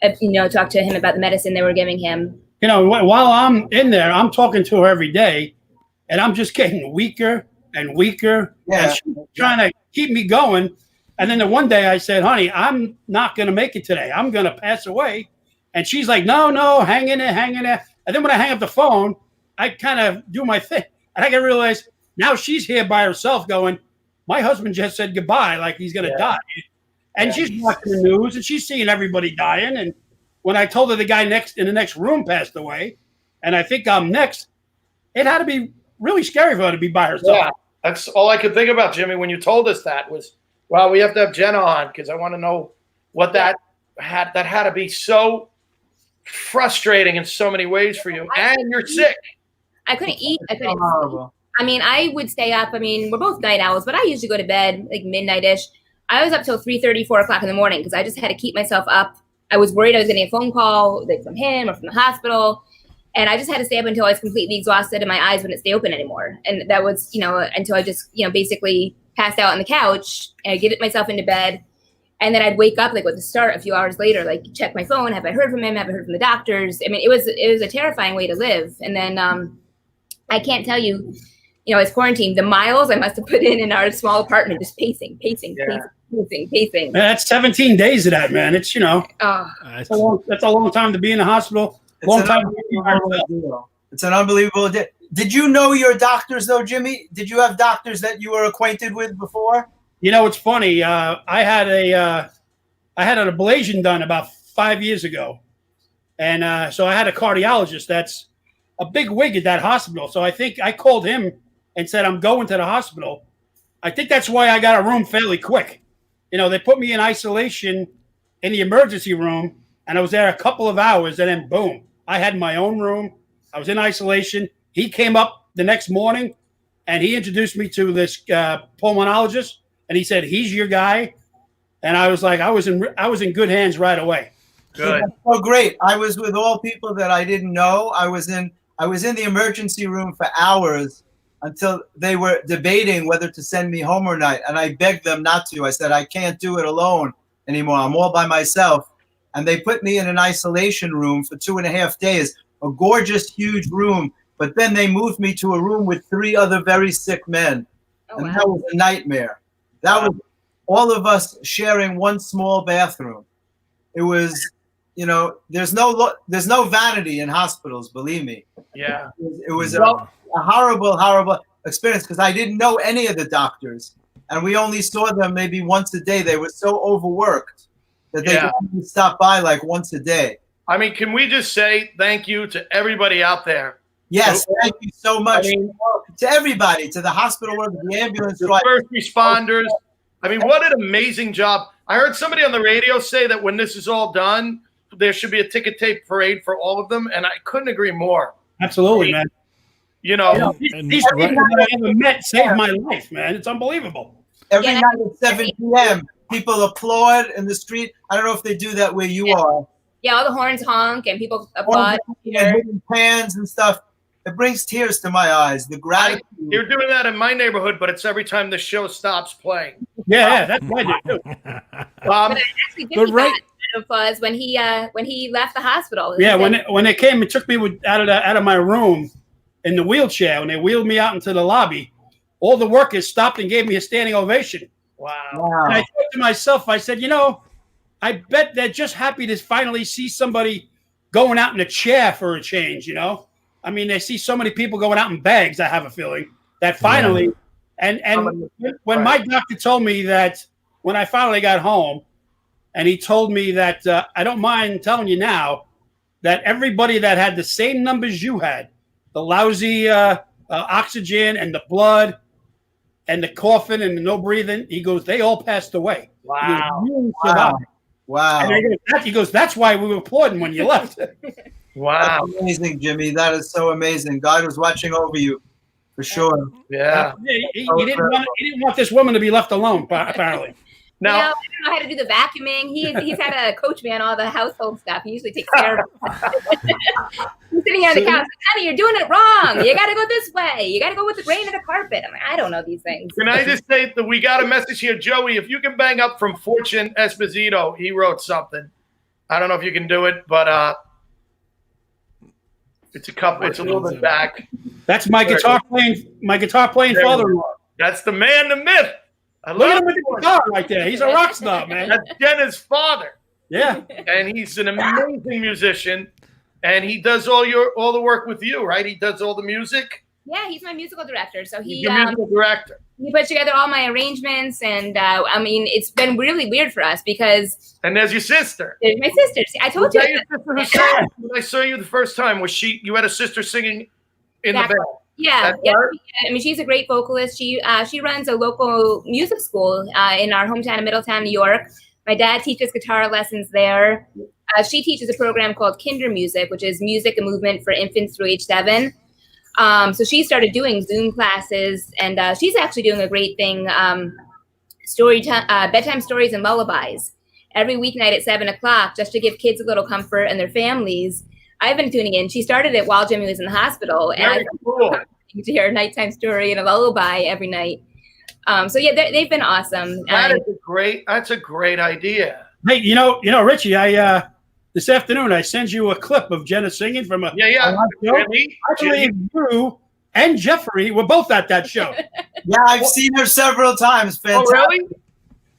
Speaker 10: talk to him about the medicine they were giving him.
Speaker 9: You know, while I'm in there, I'm talking to her every day, and I'm just getting weaker and weaker.
Speaker 7: Yeah.
Speaker 9: And she's trying to keep me going. And then the one day I said, honey, I'm not going to make it today. I'm going to pass away. And she's like, no, hang in there, hang in there. And then when I hang up the phone, I kind of do my thing. And I can realize now she's here by herself going, my husband just said goodbye, like he's going to die. And she's watching the news, and she's seeing everybody dying. And when I told her the guy in the next room passed away, and I think I'm next, it had to be really scary for her to be by herself.
Speaker 5: Yeah, that's all I could think about, Jimmy, when you told us that was, well, we have to have Jenna on because I want to know what that had to be so frustrating in so many ways for you. And you're sick.
Speaker 10: I couldn't eat. I couldn't sleep. I mean, I would stay up. I mean, we're both night owls, but I usually go to bed like midnight-ish. I was up till 3:30, 4 o'clock in the morning because I just had to keep myself up. I was worried I was getting a phone call like from him or from the hospital. And I just had to stay up until I was completely exhausted and my eyes wouldn't stay open anymore. And that was, until I just, basically passed out on the couch and I get myself into bed. And then I'd wake up like with a start a few hours later, like check my phone. Have I heard from him? Have I heard from the doctors? I mean, it was a terrifying way to live. And then I can't tell you, as quarantine, the miles I must have put in our small apartment, just pacing.
Speaker 9: Man, that's 17 days of that, man. It's, that's a long time to be in the hospital.
Speaker 7: It's an unbelievable day. Did you know your doctors, though, Jimmy? Did you have doctors that you were acquainted with before?
Speaker 9: It's funny. I had an ablation done about 5 years ago, and so I had a cardiologist that's a big wig at that hospital. So I think I called him and said I'm going to the hospital. I think that's why I got a room fairly quick. They put me in isolation in the emergency room, and I was there a couple of hours, and then boom, I had my own room. I was in isolation. He came up the next morning, and he introduced me to this pulmonologist, and he said, he's your guy. And I was like, I was in good hands right away.
Speaker 5: Good.
Speaker 7: Oh, great. I was with all people that I didn't know. I was in the emergency room for hours until they were debating whether to send me home or not. And I begged them not to. I said, I can't do it alone anymore. I'm all by myself. And they put me in an isolation room for 2.5 days, a gorgeous, huge room. But then they moved me to a room with 3 other very sick men. And that was a nightmare. That was all of us sharing one small bathroom. It was, there's no vanity in hospitals, believe me.
Speaker 5: Yeah.
Speaker 7: It was a horrible, horrible experience because I didn't know any of the doctors. And we only saw them maybe once a day. They were so overworked that they could stop by like once a day.
Speaker 5: I mean, can we just say thank you to everybody out there?
Speaker 7: Yes, thank you so much to everybody, to the hospital workers, the ambulance,
Speaker 5: the first responders. I mean, what an amazing job. I heard somebody on the radio say that when this is all done, there should be a ticket tape parade for all of them, and I couldn't agree more.
Speaker 9: Absolutely, man.
Speaker 5: These
Speaker 9: people that I ever met saved my life, man. It's unbelievable.
Speaker 7: Every night at 7 p.m., people applaud in the street. I don't know if they do that where you are.
Speaker 10: Yeah, all the horns honk and people applaud.
Speaker 7: And hitting pans and stuff. It brings tears to my eyes. The gratitude.
Speaker 5: You're doing that in my neighborhood, but it's every time the show stops playing.
Speaker 9: Yeah, that's what I do.
Speaker 10: But actually, Jimmy got applause when he left the hospital.
Speaker 9: Yeah, when they came and took me out of my room in the wheelchair, when they wheeled me out into the lobby, all the workers stopped and gave me a standing ovation.
Speaker 5: Wow.
Speaker 9: And I thought to myself, I said, I bet they're just happy to finally see somebody going out in a chair for a change, I mean, they see so many people going out in bags, I have a feeling, that finally, and when my doctor told me that when I finally got home, and he told me that I don't mind telling you now that everybody that had the same numbers you had, the lousy oxygen and the blood and the coughing and the no breathing, he goes, they all passed away.
Speaker 5: Wow.
Speaker 7: Wow.
Speaker 9: And he goes, that's why we were applauding when you left.
Speaker 5: Wow.
Speaker 7: That's amazing, Jimmy. That is so amazing. God was watching over you, for sure.
Speaker 5: Yeah.
Speaker 9: He didn't want this woman to be left alone, apparently.
Speaker 5: Now,
Speaker 10: I don't know how to do the vacuuming. He's had a coach man all the household stuff. He usually takes care of it. He's sitting here on the couch like, honey, you're doing it wrong. You got to go this way. You got to go with the grain of the carpet. I'm like, I don't know these things.
Speaker 5: Can I just say that we got a message here, Joey? If you can bang up from Fortune Espisito, he wrote something. I don't know if you can do it, but it's a couple. It's a little bit back.
Speaker 9: That's my guitar playing father-in-law.
Speaker 5: That's the man, the myth. I
Speaker 9: Look at
Speaker 5: love
Speaker 9: him with the guitar right there. He's a rock star, man.
Speaker 5: That's Jenna's father.
Speaker 9: Yeah.
Speaker 5: And he's an amazing musician. And he does all the work with you, right? He does all the music.
Speaker 10: Yeah, he's my musical director. So
Speaker 5: He's your musical director.
Speaker 10: He puts together all my arrangements, and I mean, it's been really weird for us because.
Speaker 5: And there's your sister.
Speaker 10: There's my sister. See, I told you.
Speaker 5: Your sister who sang when I saw you the first time. Was she? You had a sister singing in the band.
Speaker 10: Yeah, I mean, she's a great vocalist. She runs a local music school in our hometown of Middletown, New York. My dad teaches guitar lessons there. She teaches a program called Kinder Music, which is music and movement for infants through age 7. So she started doing Zoom classes, and she's actually doing a great thing, bedtime stories and lullabies every weeknight at 7 o'clock, just to give kids a little comfort and their families. I've been tuning in. She started it while Jimmy was in the hospital, and I've been to hear a nighttime story and a lullaby every night. So yeah, they've been awesome.
Speaker 5: That's a great idea.
Speaker 9: Hey, you know, Richie, this afternoon I sent you a clip of Jenna singing from a live show.
Speaker 5: Really?
Speaker 9: Actually, you and Jeffrey were both at that show.
Speaker 7: Yeah, I've seen her several times. Fantastic.
Speaker 5: Oh, really?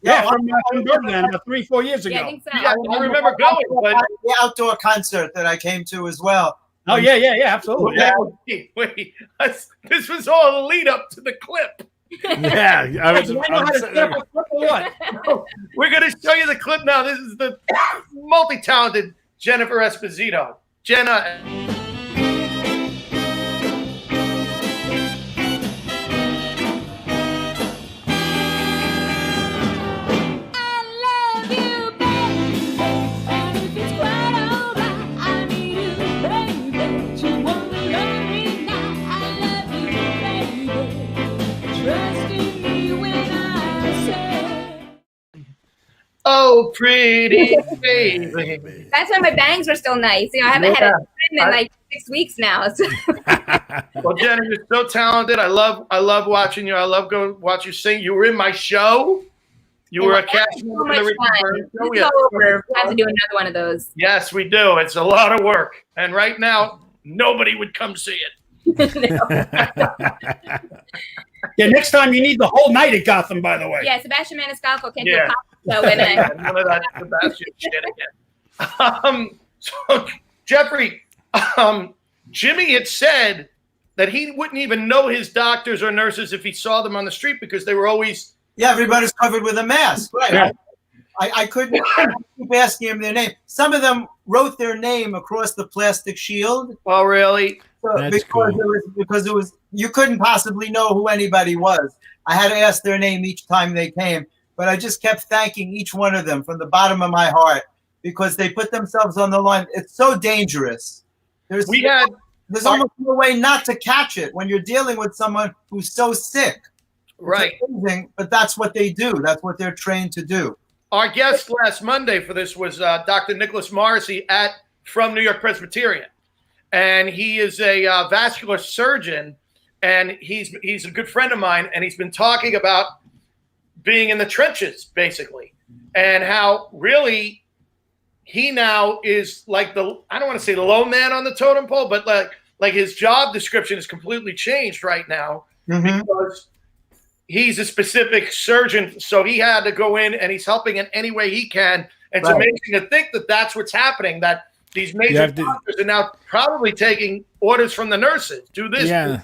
Speaker 9: Yeah, from Birdland 3-4 years ago.
Speaker 10: Yeah, I think so.
Speaker 5: Yeah, I remember going, but
Speaker 7: the outdoor concert that I came to as well.
Speaker 9: Oh yeah, absolutely.
Speaker 5: Wait, this was all the lead up to the clip.
Speaker 2: Yeah,
Speaker 5: We're going to show you the clip now. This is the multi-talented Jennifer Esposito. Jenna. Oh, pretty baby.
Speaker 10: That's when my bangs were still nice. You know, I haven't had a trim in like 6 weeks now. So.
Speaker 5: Well, Jenna, you're so talented. I love watching you. I love going watch you sing. You were in my show. You were a cast member in the Richie and Mark show.
Speaker 10: It's over. We have to do another one of those.
Speaker 5: Yes, we do. It's a lot of work. And right now, nobody would come see it.
Speaker 9: Yeah, next time you need the whole night at Gotham, by the way.
Speaker 10: Yeah, Sebastian Maniscalco can't do a pop show in it.
Speaker 5: None of that Sebastian shit again. So, Jeffrey, Jimmy had said that he wouldn't even know his doctors or nurses if he saw them on the street because they were always...
Speaker 7: Yeah, everybody's covered with a mask. Right.
Speaker 9: Yeah.
Speaker 7: I couldn't keep asking him their name. Some of them wrote their name across the plastic shield.
Speaker 5: Oh, really?
Speaker 2: That's cool.
Speaker 7: Because it was you couldn't possibly know who anybody was. I had to ask their name each time they came, but I just kept thanking each one of them from the bottom of my heart because they put themselves on the line. It's so dangerous. There's almost no way not to catch it when you're dealing with someone who's so sick.
Speaker 5: Right.
Speaker 7: It's amazing, but that's what they do. That's what they're trained to do.
Speaker 5: Our guest last Monday for this was Dr. Nicholas Morrissey from New York Presbyterian. And he is a vascular surgeon, and he's a good friend of mine, and he's been talking about being in the trenches, basically, and how really he now is like I don't want to say the low man on the totem pole, but like his job description is completely changed right now because he's a specific surgeon, so he had to go in and he's helping in any way he can. And it's amazing to think that that's what's happening, that these major doctors are now probably taking orders from the nurses. Do this.
Speaker 2: Yeah.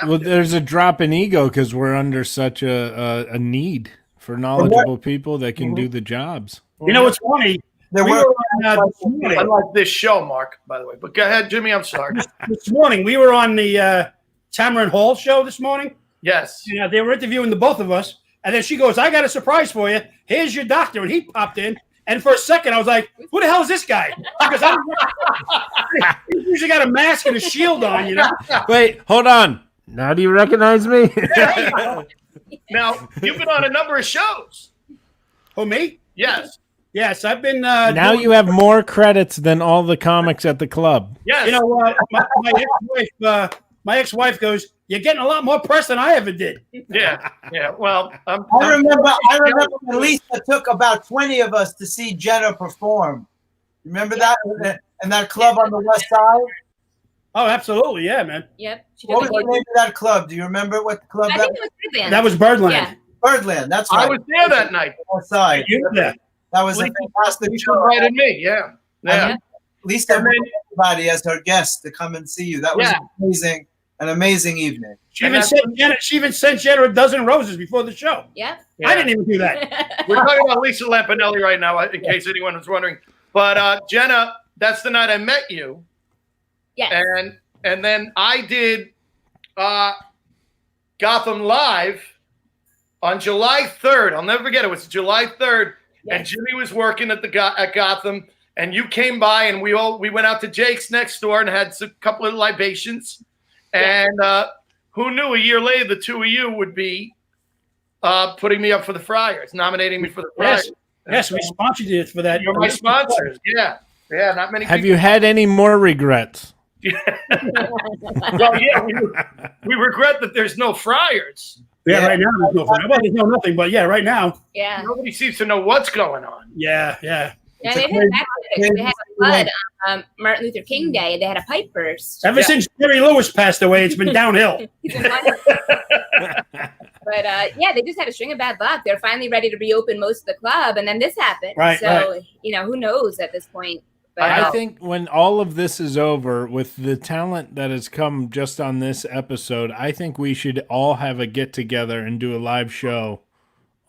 Speaker 2: Well, there's a drop in ego because we're under such a need for knowledgeable people that can do the jobs.
Speaker 9: You know what's funny?
Speaker 5: I like this show, Mark, by the way. But go ahead, Jimmy. I'm sorry.
Speaker 9: This morning, we were on the Tamron Hall show this morning.
Speaker 5: Yes.
Speaker 9: Yeah, they were interviewing the both of us. And then she goes, I got a surprise for you. Here's your doctor. And he popped in. And for a second, I was like, who the hell is this guy? Because he usually got a mask and a shield on, you know?
Speaker 2: Wait, hold on. Now do you recognize me?
Speaker 5: Now, you've been on a number of shows.
Speaker 9: Oh, me?
Speaker 5: Yes.
Speaker 9: Yes, I've been.
Speaker 2: Now you have more credits than all the comics at the club.
Speaker 5: Yes.
Speaker 9: You know, my ex-wife goes, you're getting a lot more press than I ever did.
Speaker 5: Yeah. Well,
Speaker 7: I remember at least it took about 20 of us to see Jenna perform. Remember that? And that club on the west side?
Speaker 9: Oh, absolutely. Yeah, man.
Speaker 10: Yep.
Speaker 7: What was the name of that club? Do you remember what the club
Speaker 10: I
Speaker 7: that
Speaker 10: think it was Birdland.
Speaker 9: That was Birdland.
Speaker 10: Yeah.
Speaker 7: Birdland, that's right.
Speaker 5: I was there that night.
Speaker 7: West side.
Speaker 9: You were there.
Speaker 7: That was a fantastic
Speaker 5: You
Speaker 7: show.
Speaker 5: invited me. Yeah. Yeah.
Speaker 7: Lisa everybody as her guest to come and see you. That was an amazing evening.
Speaker 9: She even sent Jenna a dozen roses before the show.
Speaker 10: Yeah.
Speaker 9: I didn't even do that.
Speaker 5: We're talking about Lisa Lampanelli right now, in case anyone was wondering. But Jenna, that's the night I met you.
Speaker 10: Yes.
Speaker 5: And then I did Gotham Live on July 3rd. I'll never forget it. It was July 3rd, and Jimmy was working at Gotham, and you came by, and we went out to Jake's next door and had a couple of libations. And who knew a year later the two of you would be putting me up for the Friars, nominating me for the Friars.
Speaker 9: Yes, we sponsored you for that.
Speaker 5: You're my sponsors. Yeah. Yeah, not many
Speaker 2: Have
Speaker 5: people.
Speaker 2: you had any more regrets?
Speaker 5: Well, yeah, we regret that there's no Friars.
Speaker 9: Yeah, right now there's no Friars. Well, there's no nothing, but yeah, right now.
Speaker 10: Yeah.
Speaker 5: Nobody seems to know what's going on.
Speaker 9: Yeah.
Speaker 10: Yeah, they had a flood on Martin Luther King Day. They had a pipe burst.
Speaker 9: Ever since Jerry Lewis passed away, it's been downhill.
Speaker 10: But they just had a string of bad luck. They're finally ready to reopen most of the club, and then this happened.
Speaker 2: Right,
Speaker 10: so, who knows at this point. But,
Speaker 2: I think when all of this is over, with the talent that has come just on this episode, I think we should all have a get-together and do a live show.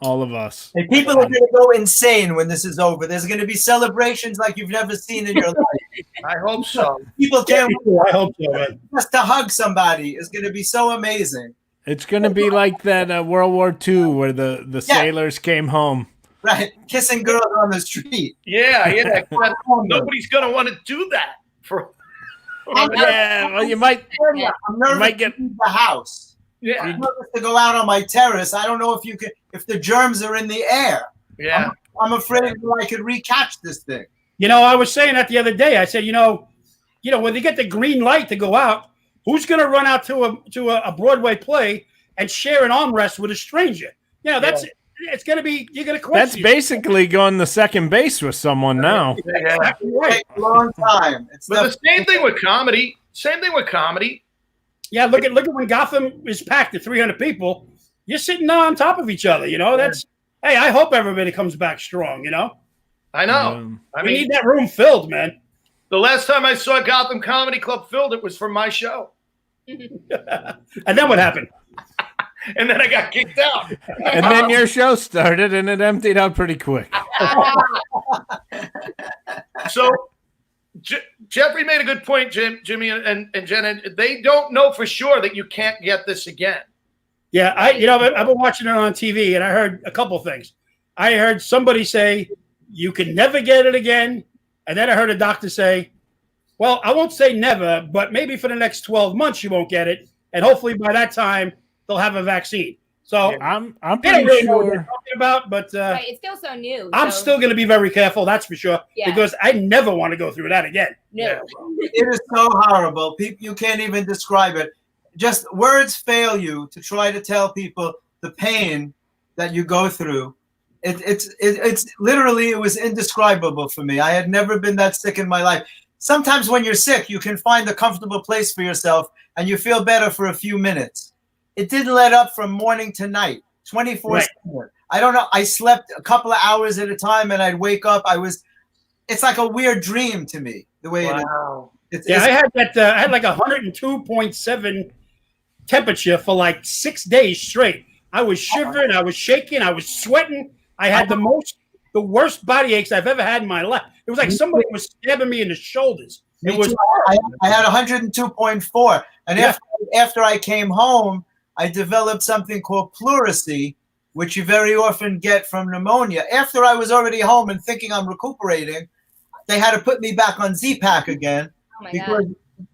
Speaker 2: All of us.
Speaker 7: And people are going to go insane when this is over. There's going to be celebrations like you've never seen in your life.
Speaker 5: I hope so.
Speaker 7: People can't wait.
Speaker 9: I hope so, man.
Speaker 7: Just to hug somebody is going to be so amazing.
Speaker 2: It's going to be like that World War II where the sailors came home.
Speaker 7: Right. Kissing girls on the street.
Speaker 5: Yeah. Nobody's going to want to do that.
Speaker 2: Well, you might
Speaker 7: get the house.
Speaker 5: Yeah.
Speaker 7: I'm nervous to go out on my terrace. I don't know if the germs are in the air.
Speaker 5: Yeah.
Speaker 7: I'm afraid I could recatch this thing.
Speaker 9: I was saying that the other day. I said, when they get the green light to go out, who's going to run out to a Broadway play and share an armrest with a stranger? It's going to be, you're going to question.
Speaker 2: That's basically going to second base with someone now.
Speaker 9: Exactly right.
Speaker 7: A long time.
Speaker 5: But the same thing with comedy.
Speaker 9: Yeah, look at when Gotham is packed to 300 people. You're sitting on top of each other. Hey, I hope everybody comes back strong.
Speaker 5: I know.
Speaker 9: We need that room filled, man.
Speaker 5: The last time I saw Gotham Comedy Club filled, it was for my show.
Speaker 9: And then what happened?
Speaker 5: And then I got kicked out.
Speaker 2: And then your show started, and it emptied out pretty quick.
Speaker 5: So Jeffrey made a good point, Jimmy and Jenna. They don't know for sure that you can't get this again.
Speaker 9: Yeah, I've been watching it on TV, and I heard a couple things. I heard somebody say you can never get it again, and then I heard a doctor say, "Well, I won't say never, but maybe for the next 12 months you won't get it, and hopefully by that time they'll have a vaccine." So
Speaker 2: I'm
Speaker 9: pretty
Speaker 2: pretty
Speaker 9: know what
Speaker 2: sure.
Speaker 9: they're talking about, but
Speaker 10: right, it's still so new.
Speaker 9: I'm still going to be very careful. That's for sure, because I never want to go through that again.
Speaker 10: No.
Speaker 7: It is so horrible. You can't even describe it. Just words fail you to try to tell people the pain that you go through. It's literally, it was indescribable for me. I had never been that sick in my life. Sometimes when you're sick, you can find a comfortable place for yourself and you feel better for a few minutes. It didn't let up from morning to night, 24/7. I don't know. I slept a couple of hours at a time and I'd wake up. It's like a weird dream to me, the way it is.
Speaker 9: I had like 102.7 temperature for like 6 days straight. I was shivering, I was shaking, I was sweating. I had the worst body aches I've ever had in my life. It was like somebody was stabbing me in the shoulders. It was.
Speaker 7: I had 102.4, and after I came home, I developed something called pleurisy, which you very often get from pneumonia. After I was already home and thinking I'm recuperating, they had to put me back on Z-Pak again because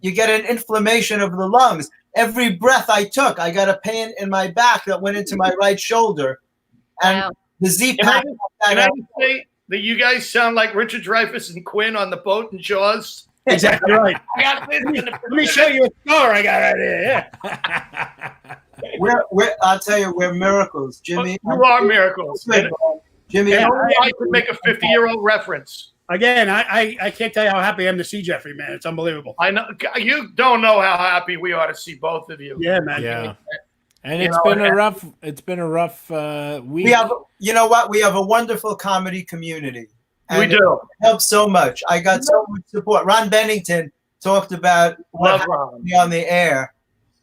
Speaker 7: you get an inflammation of the lungs. Every breath I took, I got a pain in my back that went into my right shoulder. And the Z-Pak.
Speaker 5: Can I say that you guys sound like Richard Dreyfuss and Quinn on the boat in Jaws?
Speaker 9: Exactly right.
Speaker 5: I got this.
Speaker 9: Let me show you a scar I got right here.
Speaker 7: I'll tell you, we're miracles, Jimmy.
Speaker 5: You are miracles.
Speaker 7: Jimmy,
Speaker 5: I could make a 50-year-old reference.
Speaker 9: Again, I can't tell you how happy I am to see Jeffrey, man. It's unbelievable.
Speaker 5: I know you don't know how happy we are to see both of you.
Speaker 9: Yeah, man.
Speaker 2: Yeah. And it's been a rough week.
Speaker 7: We have, you know what? We have a wonderful comedy community.
Speaker 5: We
Speaker 7: And
Speaker 5: do.
Speaker 7: It helps so much. I got so much support. Ron Bennington talked about what
Speaker 5: Love
Speaker 7: happened
Speaker 5: Ron.
Speaker 7: to me on the air,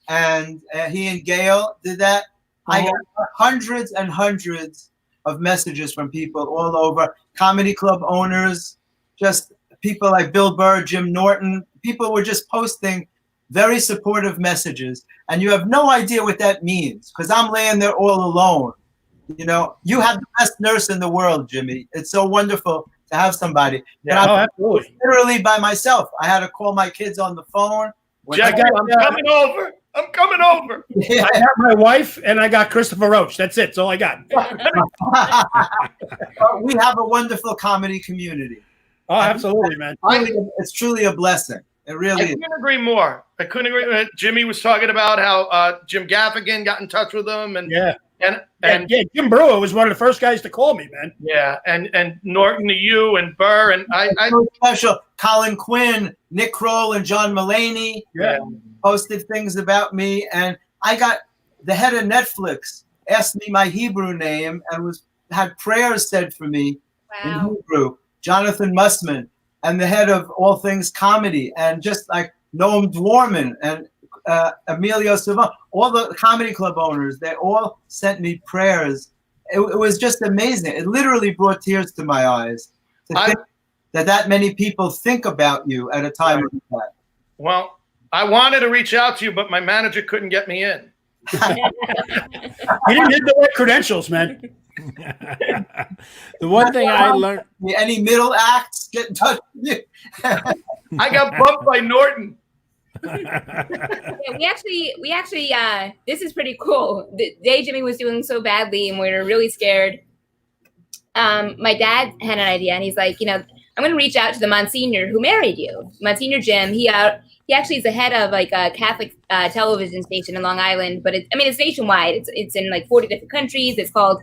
Speaker 7: and he and Gail did that. I got hundreds and hundreds of messages from people all over, comedy club owners, just people like Bill Burr, Jim Norton. People were just posting very supportive messages, and you have no idea what that means, because I'm laying there all alone. You know, you have the best nurse in the world, Jimmy. It's so wonderful to have somebody.
Speaker 5: Yeah,
Speaker 7: I'm
Speaker 9: absolutely.
Speaker 7: literally by myself. I had to call my kids on the phone.
Speaker 5: Jeffrey, I'm coming over. I'm coming over.
Speaker 7: Yeah.
Speaker 9: I got my wife and I got Christopher Roach. That's it. That's all I got.
Speaker 7: But we have a wonderful comedy community.
Speaker 9: Oh, absolutely, man.
Speaker 7: It's truly a blessing. It really
Speaker 5: I
Speaker 7: is.
Speaker 5: couldn't agree more. I couldn't agree. Jimmy was talking about how Jim Gaffigan got in touch with him, and
Speaker 9: and Jim Brewer was one of the first guys to call me, man.
Speaker 5: Yeah, and Norton to you and Burr and I
Speaker 7: So special. Colin Quinn, Nick Kroll, and John Mulaney posted things about me, and I got the head of Netflix asked me my Hebrew name and had prayers said for me in Hebrew. Jonathan Mussman, and the head of all things comedy, and just like Noam Dworman and Emilio Savon, all the comedy club owners, they all sent me prayers. It was just amazing. It literally brought tears to my eyes to think that many people think about you at a time like that.
Speaker 5: Well, I wanted to reach out to you, but my manager couldn't get me in.
Speaker 9: You didn't get the right credentials, man.
Speaker 2: The one thing I learned.
Speaker 7: Any middle acts, get in touch with you.
Speaker 5: I got bumped by Norton.
Speaker 10: Yeah, we actually this is pretty cool. The day Jimmy was doing so badly and we were really scared, my dad had an idea, and he's like, I'm going to reach out to the Monsignor who married you, Monsignor Jim. He actually is the head of like a Catholic television station in Long Island, but it's nationwide. It's in like 40 different countries. It's called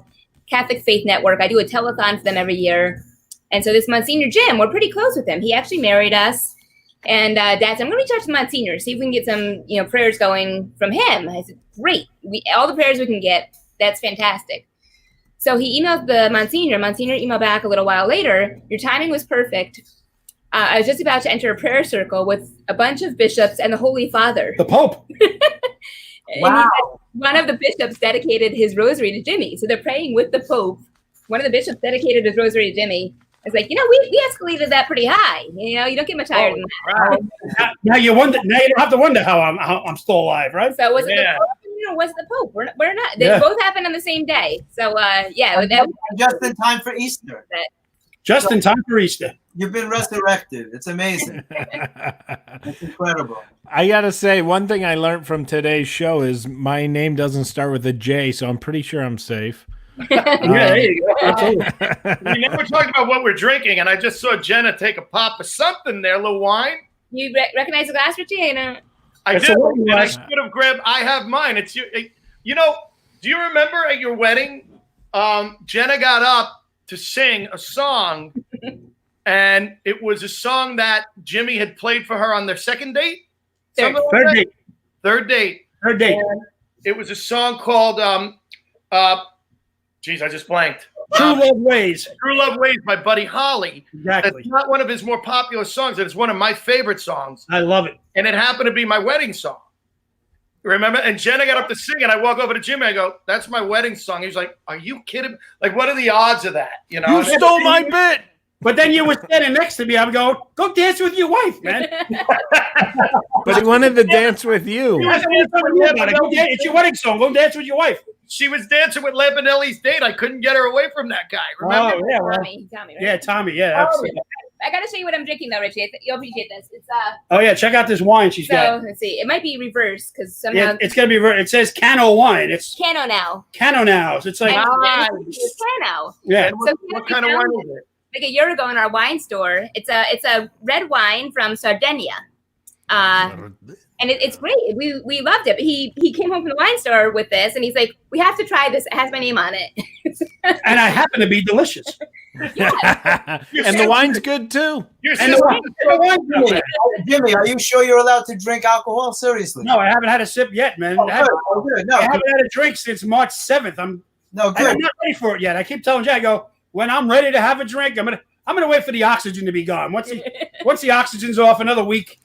Speaker 10: Catholic Faith Network. I do a telethon for them every year. And so this Monsignor Jim, we're pretty close with him. He actually married us. And Dad said, I'm going to reach out to the Monsignor, see if we can get some, prayers going from him. I said, great. All the prayers we can get. That's fantastic. So he emailed the Monsignor. Monsignor emailed back a little while later. Your timing was perfect. I was just about to enter a prayer circle with a bunch of bishops and the Holy Father.
Speaker 9: The Pope.
Speaker 10: Wow. One of the bishops dedicated his rosary to Jimmy. So they're praying with the Pope. One of the bishops dedicated his rosary to Jimmy. It's like, we escalated that pretty high. You don't get much higher than that.
Speaker 9: Now you wonder. Now you don't have to wonder how I'm still alive, right?
Speaker 10: So was it the Pope? Was it the Pope? We're not. They both happened on the same day. So
Speaker 7: just in time for Easter.
Speaker 9: Just in time for Easter.
Speaker 7: You've been resurrected. It's amazing. It's incredible.
Speaker 2: I gotta say, one thing I learned from today's show is my name doesn't start with a J, so I'm pretty sure I'm safe.
Speaker 5: There you go. We never talked about what we're drinking, and I just saw Jenna take a pop of something there, a little wine.
Speaker 10: You recognize the glass, Richie?
Speaker 5: I did. And I should have grabbed. I have mine. It's you. Do you remember at your wedding, Jenna got up to sing a song, and it was a song that Jimmy had played for her on their second date.
Speaker 9: Third date.
Speaker 5: Third date. And it was a song called Geez, I just blanked.
Speaker 9: True Love Ways.
Speaker 5: True Love Ways by Buddy Holly.
Speaker 9: Exactly.
Speaker 5: It's not one of his more popular songs. It's one of my favorite songs.
Speaker 9: I love it.
Speaker 5: And it happened to be my wedding song. Remember? And Jenna got up to sing, and I walk over to Jimmy. I go, "That's my wedding song." He's like, "Are you kidding? Like, what are the odds of that?"
Speaker 2: You stole my bit.
Speaker 9: But then you were standing next to me. I'm going, "Go dance with your wife, man."
Speaker 2: But he wanted to dance with you.
Speaker 9: It's your wedding song. Go dance with your wife.
Speaker 5: She was dancing with Lampanelli's date. I couldn't get her away from that guy. Remember?
Speaker 9: Oh, yeah,
Speaker 10: Tommy, right?
Speaker 9: Yeah, Tommy. Yeah, absolutely.
Speaker 10: I gotta show you what I'm drinking though, Richie. You'll appreciate this. It's
Speaker 9: Oh yeah, check out this wine she's got.
Speaker 10: Let's see. It might be reversed because somehow.
Speaker 9: Yeah, it's gonna be. It says Cano wine. It's
Speaker 10: Cano now.
Speaker 9: Cano now. It's like.
Speaker 10: It's Cano.
Speaker 9: Yeah.
Speaker 5: So what kind of wine is it?
Speaker 10: Like a year ago in our wine store, it's a red wine from Sardinia. And it's great. We loved it. But he came home from the wine store with this, and he's like, "We have to try this. It has my name on it."
Speaker 9: And I happen to be delicious.
Speaker 2: And the wine's good too.
Speaker 7: Jimmy, are you sure you're allowed to drink alcohol? Seriously?
Speaker 9: No, I haven't had a sip yet, man.
Speaker 7: Oh, good. No,
Speaker 9: I haven't had a drink since March 7th. I'm not ready for it yet. I keep telling Jack, I go, when I'm ready to have a drink, I'm gonna wait for the oxygen to be gone. Once the oxygen's off, another week.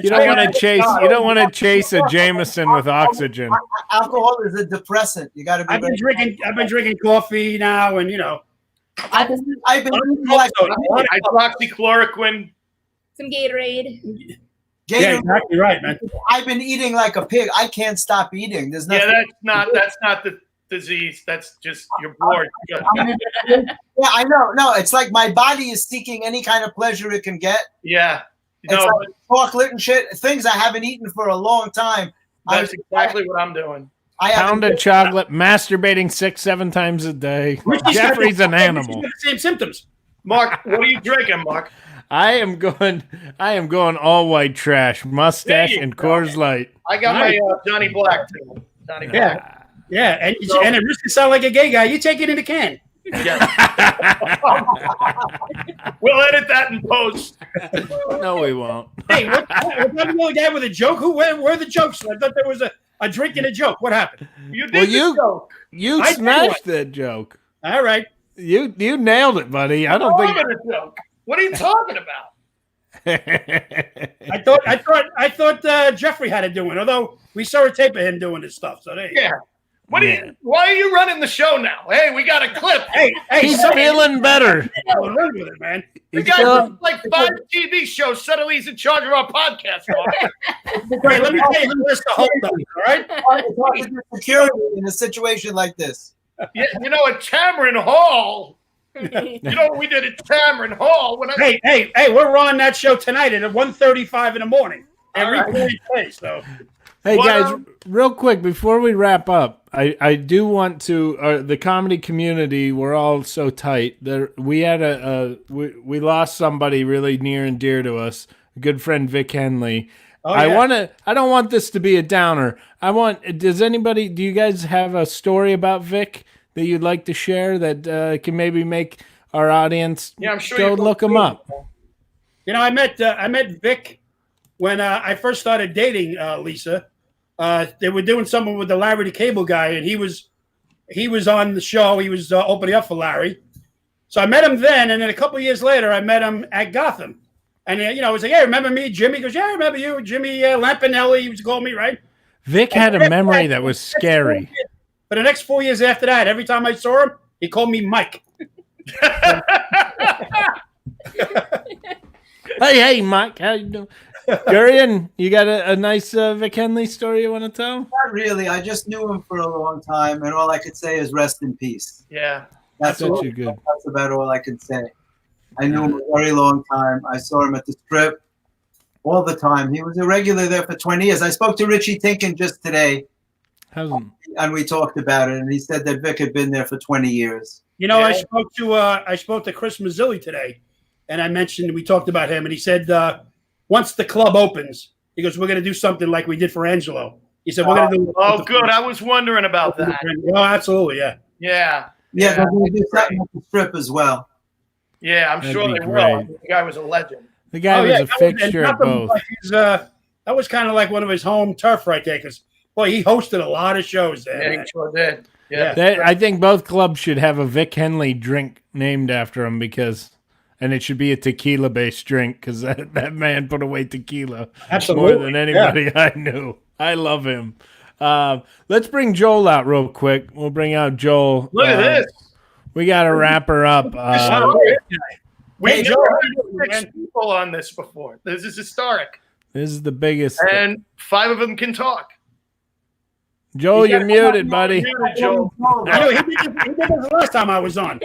Speaker 2: You don't want to chase. You don't want to chase a Jameson with oxygen.
Speaker 7: Alcohol is a depressant. You got to be.
Speaker 9: I've been drinking coffee now, and
Speaker 7: I've been eating like
Speaker 5: hydroxychloroquine,
Speaker 10: some Gatorade.
Speaker 9: Yeah, exactly right, man.
Speaker 7: I've been eating like a pig. I can't stop eating. There's nothing.
Speaker 5: Yeah, that's not the disease. That's just you're bored.
Speaker 7: Yeah, I know. No, it's like my body is seeking any kind of pleasure it can get.
Speaker 5: Yeah.
Speaker 7: It's like chocolate and shit, things I haven't eaten for a long time.
Speaker 5: That's exactly what I'm doing.
Speaker 2: Pound of chocolate, masturbating 6-7 times a day. Jeffrey's an animal.
Speaker 9: Same symptoms.
Speaker 5: Mark, what are you drinking, Mark?
Speaker 2: I am going all white trash, mustache and Coors Light.
Speaker 5: I got my Johnny Black too. Johnny Black.
Speaker 9: Yeah, and it risks to sound like a gay guy. You take it in a can.
Speaker 5: Yeah. We'll edit that in post.
Speaker 2: No, we won't.
Speaker 9: Hey, what the other guy with a joke? Where are the jokes? I thought there was a drink and a joke. What happened?
Speaker 5: You did the joke.
Speaker 2: You smashed that joke.
Speaker 9: All right.
Speaker 2: You nailed it, buddy. I don't think.
Speaker 5: A joke. What are you talking about?
Speaker 9: I thought Jeffrey had to do it. Although we saw a tape of him doing this stuff. So there you go.
Speaker 5: Why are you running the show now? Hey, we got a clip.
Speaker 9: Hey,
Speaker 2: he's feeling better.
Speaker 9: Run with it, man.
Speaker 5: The guy does like 5 TV shows. Suddenly he's in charge of our podcast.
Speaker 9: Hey, let me tell you who has to hold up. All right.
Speaker 7: Security in a situation like this.
Speaker 5: Yeah, at Cameron Hall. You know what we did at Cameron Hall?
Speaker 9: Hey, we're on that show tonight at 1:35 in the morning. Every day. So.
Speaker 2: Hey guys, real quick before we wrap up, I do want to the comedy community. We're all so tight. We had we lost somebody really near and dear to us. A good friend Vic Henley.
Speaker 9: Oh,
Speaker 2: I don't want this to be a downer. Do you guys have a story about Vic that you'd like to share that can maybe make our audience go look him up?
Speaker 9: I met Vic when I first started dating Lisa. They were doing something with the Larry the Cable Guy, and he was on the show. He was opening up for Larry. So I met him then, and then a couple of years later, I met him at Gotham. And I was like, "Hey, remember me, Jimmy?" He goes, "Yeah, I remember you, Jimmy Lampanelli." He was calling me, right?
Speaker 2: Vic had a memory that was scary.
Speaker 9: For the next 4 years after that, every time I saw him, he called me Mike.
Speaker 2: Hey, Mike, how you doing? Gurian, you got a nice Vic Henley story you want to tell?
Speaker 7: Not really. I just knew him for a long time, and all I could say is rest in peace.
Speaker 5: Yeah.
Speaker 7: That's about all I can say. I knew him a very long time. I saw him at the Strip all the time. He was a regular there for 20 years. I spoke to Richie Tinkin just today, and we talked about it, and he said that Vic had been there for 20 years.
Speaker 9: I spoke to Chris Mazzilli today, and we talked about him, and he said once the club opens, he goes, "We're going to do something like we did for Angelo." He said, "We're going to do."
Speaker 5: Oh, good. I was wondering about that.
Speaker 9: Oh, absolutely, yeah.
Speaker 5: Yeah.
Speaker 7: Yeah, they're going to do something at the Strip as well.
Speaker 5: Yeah, I'm sure they will. The guy was a legend.
Speaker 2: The guy was a fixture at both.
Speaker 9: That was kind of like one of his home turf right there, because boy, he hosted a lot of shows there.
Speaker 5: Yeah, he sure did. Yeah.
Speaker 2: I think both clubs should have a Vic Henley drink named after him and it should be a tequila-based drink because that man put away tequila more than anybody I knew. I love him. Let's bring Joel out real quick. We'll bring out Joel.
Speaker 5: Look at this.
Speaker 2: We got to wrap her up.
Speaker 5: We never had 6 people on this before. This is historic.
Speaker 2: This is the biggest.
Speaker 5: And 5 of them can talk.
Speaker 2: Joel, you're muted, buddy.
Speaker 5: Joel.
Speaker 9: I know he did this the last time I was on.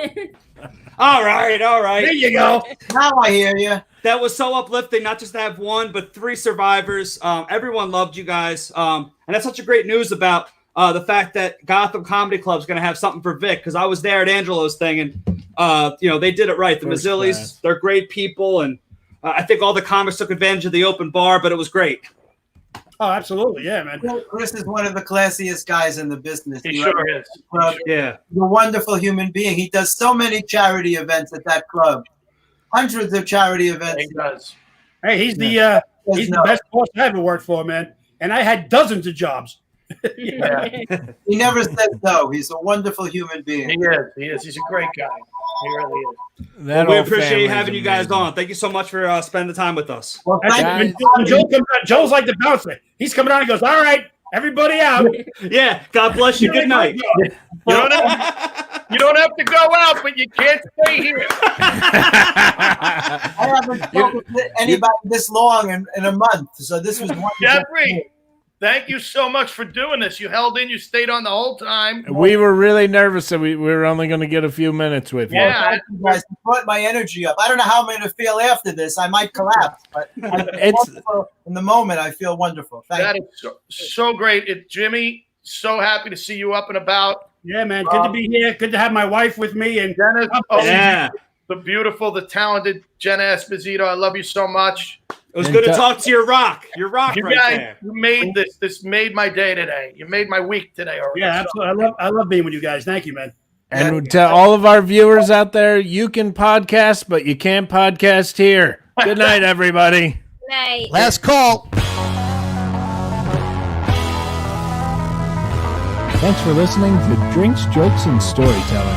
Speaker 11: All right.
Speaker 9: There you go.
Speaker 7: Now I hear you.
Speaker 11: That was so uplifting, not just to have 1, but 3 survivors. Everyone loved you guys. And that's such a great news about the fact that Gotham Comedy Club is going to have something for Vic, because I was there at Angelo's thing, and they did it right. The Mazzillis, they're great people, and I think all the comics took advantage of the open bar, but it was great.
Speaker 9: Oh, absolutely. Yeah, man.
Speaker 7: Chris is one of the classiest guys in the business.
Speaker 5: He sure is.
Speaker 11: Yeah.
Speaker 7: He's a wonderful human being. He does so many charity events at that club. Hundreds of charity events.
Speaker 5: He does.
Speaker 9: Hey, he's the best boss I ever worked for, man. And I had dozens of jobs.
Speaker 7: Yeah. He never says no. He's a wonderful human being.
Speaker 5: He is. He is. He's a great guy. He really is.
Speaker 2: That
Speaker 11: we
Speaker 2: whole
Speaker 11: appreciate
Speaker 2: family's
Speaker 11: having you guys
Speaker 2: amazing.
Speaker 11: on. Thank you so much for spending the time with us.
Speaker 7: Well,
Speaker 9: When Joe comes out, Joe's like the bouncer. He's coming on and goes, all right, everybody out.
Speaker 11: Yeah, God bless you. Good night.
Speaker 5: You don't have to go out, but you can't stay here.
Speaker 7: I haven't spoken to anybody this long in a month, so this was wonderful.
Speaker 5: Jeffrey, thank you so much for doing this. You held in, you stayed on the whole time.
Speaker 2: We were really nervous that we were only going to get a few minutes with you.
Speaker 5: Yeah.
Speaker 7: Thank you guys. You brought my energy up. I don't know how I'm going to feel after this. I might collapse, but in the moment, I feel wonderful. Thank you.
Speaker 5: That is so great. Jimmy, so happy to see you up and about.
Speaker 9: Yeah, man. Good to be here. Good to have my wife with me. And
Speaker 5: Jenna,
Speaker 11: Yeah.
Speaker 5: the beautiful, the talented Jenna Esposito. I love you so much.
Speaker 11: It was good to talk to your rock. Your rock
Speaker 5: You
Speaker 11: right
Speaker 5: guys,
Speaker 11: there.
Speaker 5: you made this. This made my day today. You made my week today. Already.
Speaker 9: yeah, absolutely. I love being with you guys. Thank you, man.
Speaker 2: And to all of our viewers out there, you can podcast, but you can't podcast here. Good night, everybody.
Speaker 10: Night.
Speaker 12: Last call.
Speaker 2: Thanks for listening to Drinks, Jokes, and Storytelling.